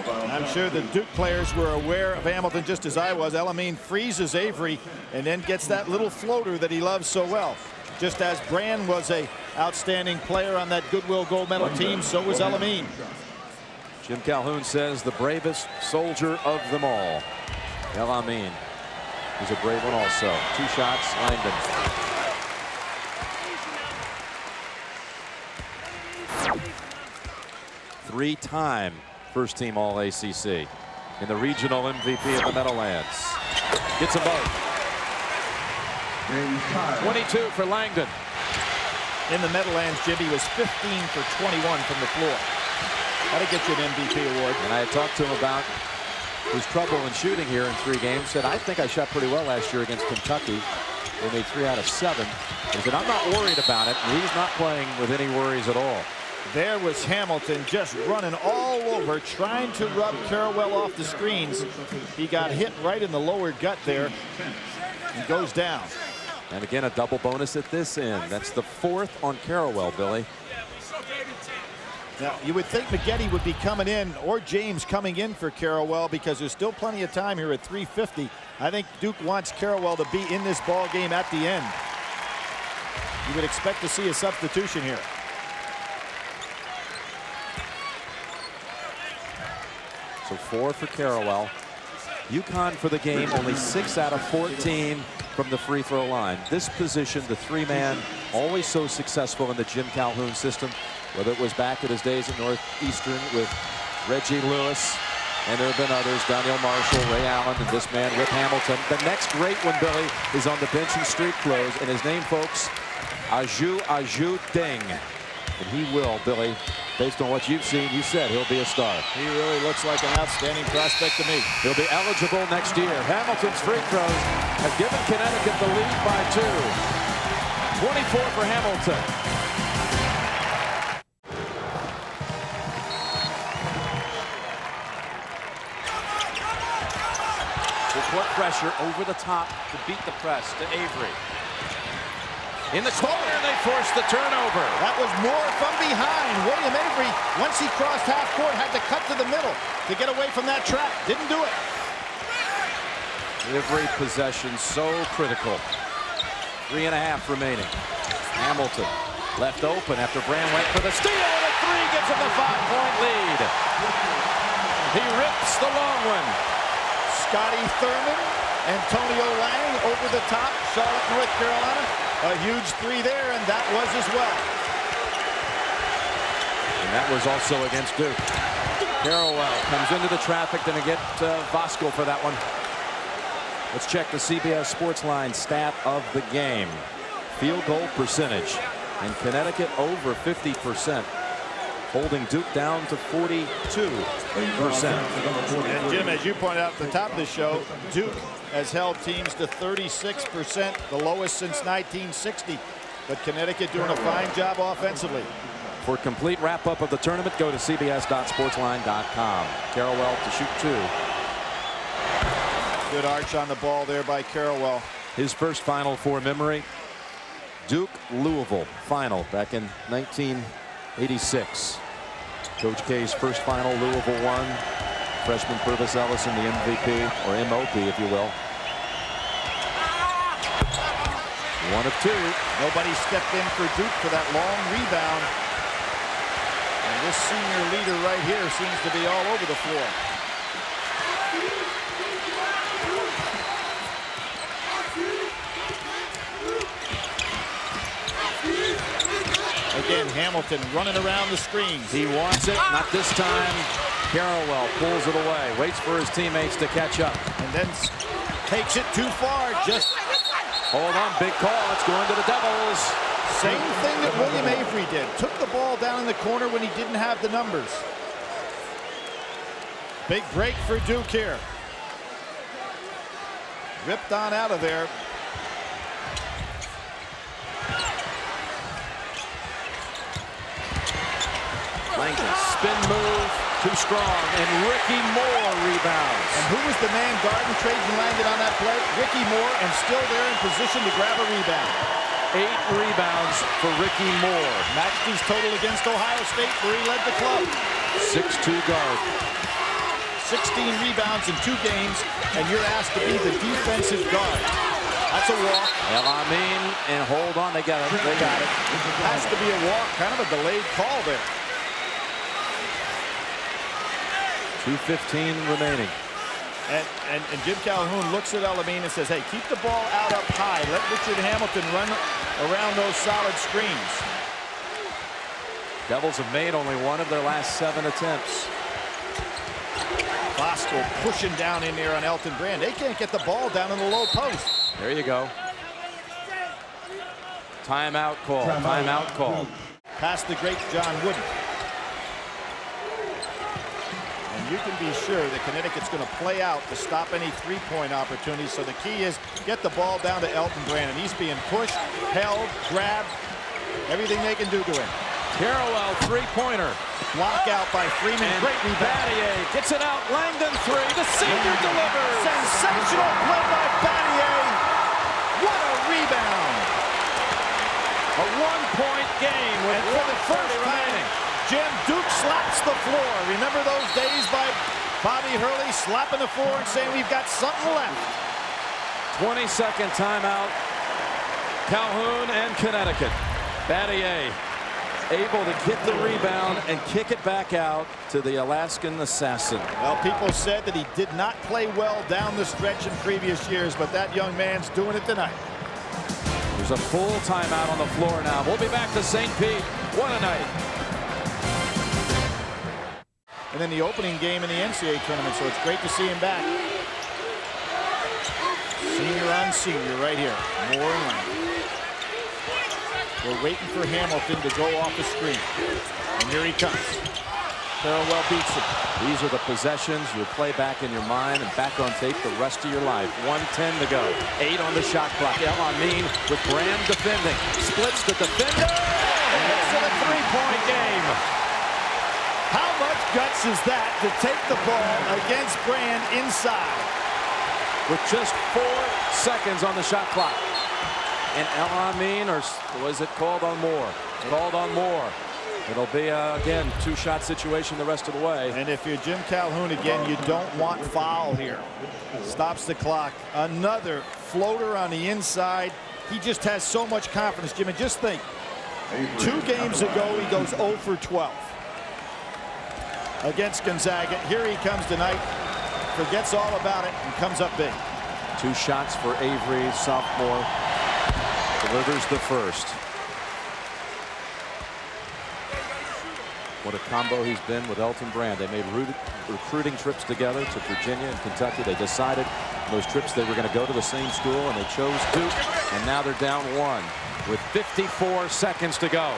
I'm sure the Duke players were aware of Hamilton just as I was. Elamine freezes Avery and then gets that little floater that he loves so well. Just as Brand was an outstanding player on that Goodwill gold medal team, so was Elamine. Jim Calhoun says the bravest soldier of them all. Elamine is a brave one also. 2 shots, Langdon. Three-time first-team All-ACC. In the regional MVP of the Meadowlands. Gets them both. 22 for Langdon. In the Meadowlands, Jimmy was 15 for 21 from the floor. That'll get you an MVP award. And I had talked to him about his trouble in shooting here in 3 games. Said, I think I shot pretty well last year against Kentucky. They made 3 out of 7. He said, I'm not worried about it. And he's not playing with any worries at all. There was Hamilton just running all over, trying to rub Carrawell off the screens. He got hit right in the lower gut there and goes down. And again, a double bonus at this end. That's the 4th on Carrawell, Billy. Now, you would think McGetty would be coming in, or James coming in for Carrawell, because there's still plenty of time here at 3:50. I think Duke wants Carrawell to be in this ball game at the end. You would expect to see a substitution here. So 4 for Carrawell. UConn for the game, only 6 out of 14 from the free throw line. This position, the 3-man, always so successful in the Jim Calhoun system, whether it was back at his days at Northeastern with Reggie Lewis, and there have been others, Daniel Marshall, Ray Allen, and this man, Rip Hamilton. The next great one, Billy, is on the bench in street clothes, and his name, folks, Aju Deng. And he will, Billy, based on what you've seen, you said he'll be a star. He really looks like an outstanding prospect to me. He'll be eligible next year. Hamilton's free throws have given Connecticut the lead by 2. 24 for Hamilton. Will put pressure over the top to beat the press to Avery. In the corner, they forced the turnover. That was more from behind. William Avery, once he crossed half court, had to cut to the middle to get away from that trap. Didn't do it. Every possession so critical. 3.5 remaining. Hamilton left open after Brand went for the steal, and a 3 gives him the 5-point lead. He rips the long one. Scotty Thurman, Antonio Lang over the top, Charlotte, North Carolina. A huge 3 there, and that was as well. And that was also against Duke. Carrawell comes into the traffic, then get Bosco for that one. Let's check the CBS Sportsline stat of the game. Field goal percentage. And Connecticut over 50%. Holding Duke down to 42%. And Jim, as you pointed out at the top of the show, Duke has held teams to 36%, the lowest since 1960. But Connecticut doing a fine job offensively. For complete wrap-up of the tournament, go to cbs.sportsline.com. Carrawell to shoot 2. Good arch on the ball there by Carrawell. His first Final Four memory, Duke-Louisville final back in 1986. Coach K's first final, Louisville won. Freshman Purvis Ellison, the MVP, or MOP, if you will. 1 of 2. Nobody stepped in for Duke for that long rebound. And this senior leader right here seems to be all over the floor. again, Hamilton running around the screens. He wants it, not this time. Carrawell pulls it away, waits for his teammates to catch up. And then takes it too far. Just hold on, big call. It's going to the Devils. Same thing that William Avery did. Took the ball down in the corner when he didn't have the numbers. Big break for Duke here. Ripped on out of there. Langdon, spin move, too strong, and Ricky Moore rebounds. And who was the man guarding Trajan Langdon on that play? Ricky Moore, and still there in position to grab a rebound. 8 rebounds for Ricky Moore. Matched his total against Ohio State, where he led the club. 6'2" guard. 16 rebounds in 2 games, and you're asked to be the defensive guard. That's a walk. El-Amin, and hold on, they got it. They got it. Has to be a walk, kind of a delayed call there. 2:15 remaining. And Jim Calhoun looks at El-Amin and says, hey, keep the ball out up high. Let Richard Hamilton run around those solid screens. Devils have made only 1 of their last 7 attempts. Bosco pushing down in there on Elton Brand. They can't get the ball down in the low post. There you go. Timeout call. Timeout call. Past the great John Wooden. And you can be sure that Connecticut's going to play out to stop any three-point opportunities. So the key is get the ball down to Elton Brand. And he's being pushed, held, grabbed, everything they can do to him. Carrawell, three-pointer. Block out by Freeman. And great rebound. Battier gets it out. Langdon 3. The senior delivers. Sensational play by Battier. What a rebound. A 1-point game with And for the first remaining. Jim, Duke slaps the floor. Remember those days by Bobby Hurley slapping the floor and saying we've got something left. 20-second timeout. Calhoun and Connecticut. Battier able to get the rebound and kick it back out to the Alaskan assassin. Well, people said that he did not play well down the stretch in previous years, but that young man's doing it tonight. There's a full timeout on the floor now. We'll be back to St. Pete. What a night. And then the opening game in the NCAA tournament, so it's great to see him back. Senior on senior right here. Moore and Langdon. We're waiting for Hamilton to go off the screen. And here he comes. Carrawell beats him. These are the possessions you'll play back in your mind and back on tape the rest of your life. 1:10 to go. 8 on the shot clock. El-Amin with Brand defending. Splits the defender. And it's a 3-point game. How much guts is that to take the ball against Brand inside? With just 4 seconds on the shot clock. And El-Amin, or was it called on Moore? Called on Moore. It'll be, again, 2-shot situation the rest of the way. And if you're Jim Calhoun, again, you don't want foul here. Stops the clock. Another floater on the inside. He just has so much confidence, Jim. And just think, 2 games ago, he goes 0 for 12 against Gonzaga. Here he comes tonight, forgets all about it, and comes up big. 2 shots for Avery, sophomore. Delivers the first. What a combo he's been with Elton Brand. They made recruiting trips together to Virginia and Kentucky. They decided those trips they were going to go to the same school, and they chose Duke. And now they're down 1 with 54 seconds to go.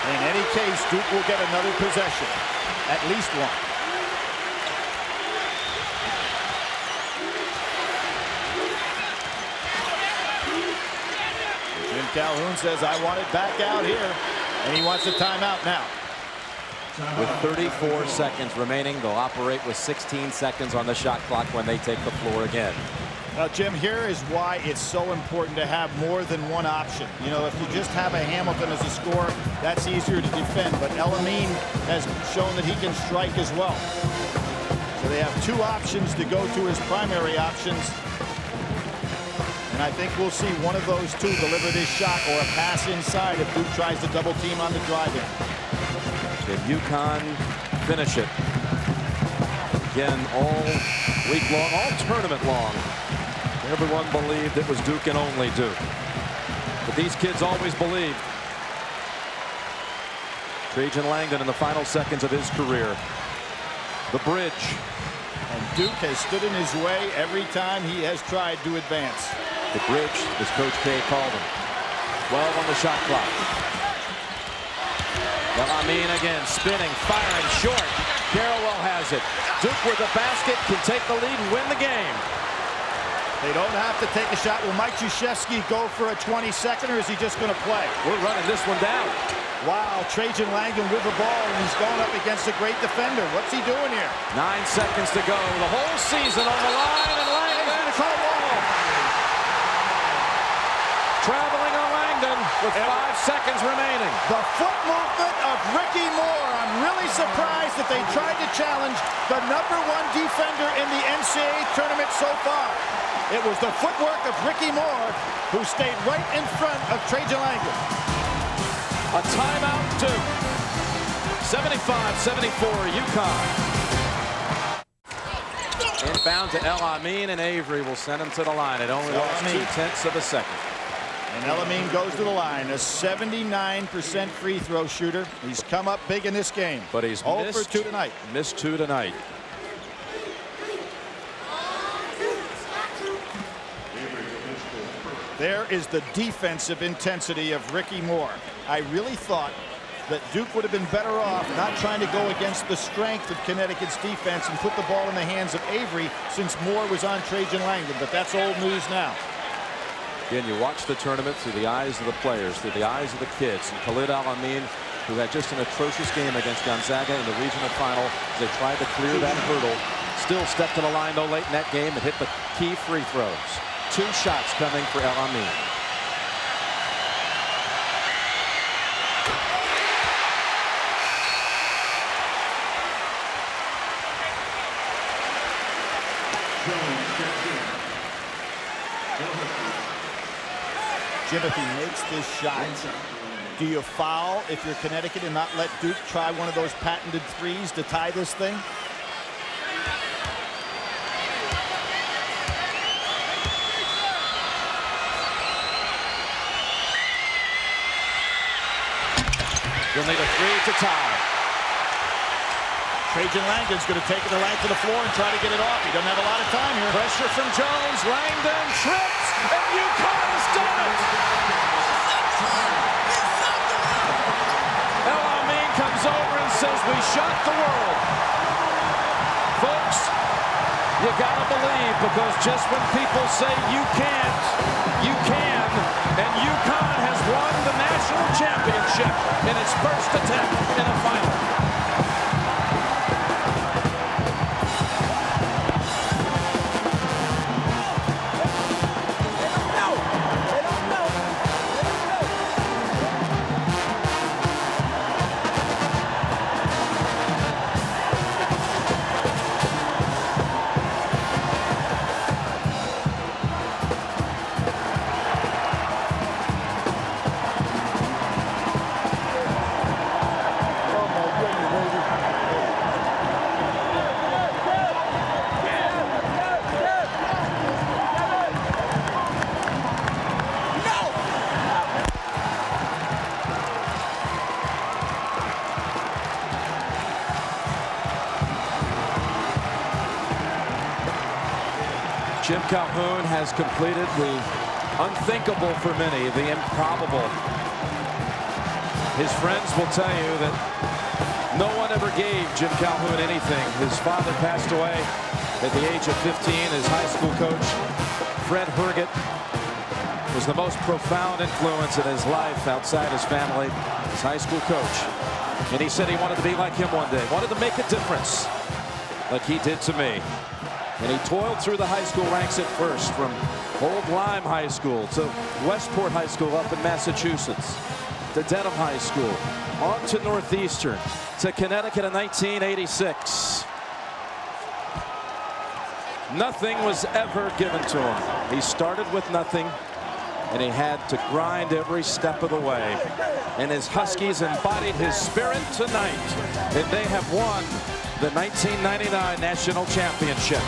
In any case, Duke will get another possession, at least 1. Calhoun says, I want it back out here, and he wants a timeout now. With 34 seconds remaining, they'll operate with 16 seconds on the shot clock when they take the floor again. Now, Jim, here is why it's so important to have more than one option. You know, if you just have a Hamilton as a scorer, that's easier to defend, but El-Amin has shown that he can strike as well. So they have 2 options to go to as primary options. And I think we'll see one of those 2 deliver this shot or a pass inside if Duke tries to double team on the drive-in. Can UConn finish it? Again, all week long, all tournament long, everyone believed it was Duke and only Duke. But these kids always believed. Trajan Langdon in the final seconds of his career. The bridge. And Duke has stood in his way every time he has tried to advance. The bridge, as Coach K called him. 12 on the shot clock. Amin again, spinning, firing short. Carrawell has it. Duke with a basket can take the lead and win the game. They don't have to take a shot. Will Mike Krzyzewski go for a 22nd, or is he just going to play? We're running this one down. Wow, Trajan Langdon with the ball, and he's going up against a great defender. What's he doing here? 9 seconds to go. The whole season on the line, and Langdon traveling on Langdon with 5 seconds remaining. The foot movement of Ricky Moore. I'm really surprised that they tried to challenge the #1 defender in the NCAA tournament so far. It was the footwork of Ricky Moore who stayed right in front of Trajan Langdon. A timeout, Duke. 75-74, UConn. Inbound to El Amin, and Avery will send him to the line. It only lost 0.2 of a second. And El Amin goes to the line, a 79% free throw shooter. He's come up big in this game. But he's 0 for 2 tonight. Missed 2 tonight. There is the defensive intensity of Ricky Moore. I really thought that Duke would have been better off not trying to go against the strength of Connecticut's defense and put the ball in the hands of Avery since Moore was on Trajan Langdon. But that's old news now. Again, you watch the tournament through the eyes of the players, through the eyes of the kids. And Khalid Al-Amin, who had just an atrocious game against Gonzaga in the regional final as they tried to clear that hurdle, still stepped to the line though late in that game and hit the key free throws. 2 shots coming for Al-Amin. Jim, if he makes this shot, do you foul if you're Connecticut and not let Duke try one of those patented threes to tie this thing? You'll need a 3 to tie. Trajan Langdon's going to take it the length of the floor and try to get it off. He doesn't have a lot of time here. Pressure from Jones. Langdon trips, and UConn has done it. El Amin comes over and says, "We shocked the world." Folks, you gotta believe, because just when people say you can't, you can. And UConn has won the national championship in its first attempt in a final. Jim Calhoun has completed the unthinkable for many, the improbable. His friends will tell you that no one ever gave Jim Calhoun anything. His father passed away at the age of 15. His high school coach, Fred Herget, was the most profound influence in his life outside his family, his high school coach. And he said he wanted to be like him one day, wanted to make a difference like he did to me. And he toiled through the high school ranks at first, from Old Lyme High School to Westport High School up in Massachusetts, to Dedham High School, on to Northeastern, to Connecticut in 1986. Nothing was ever given to him. He started with nothing, and he had to grind every step of the way. And his Huskies embodied his spirit tonight, and they have won the 1999 National Championship.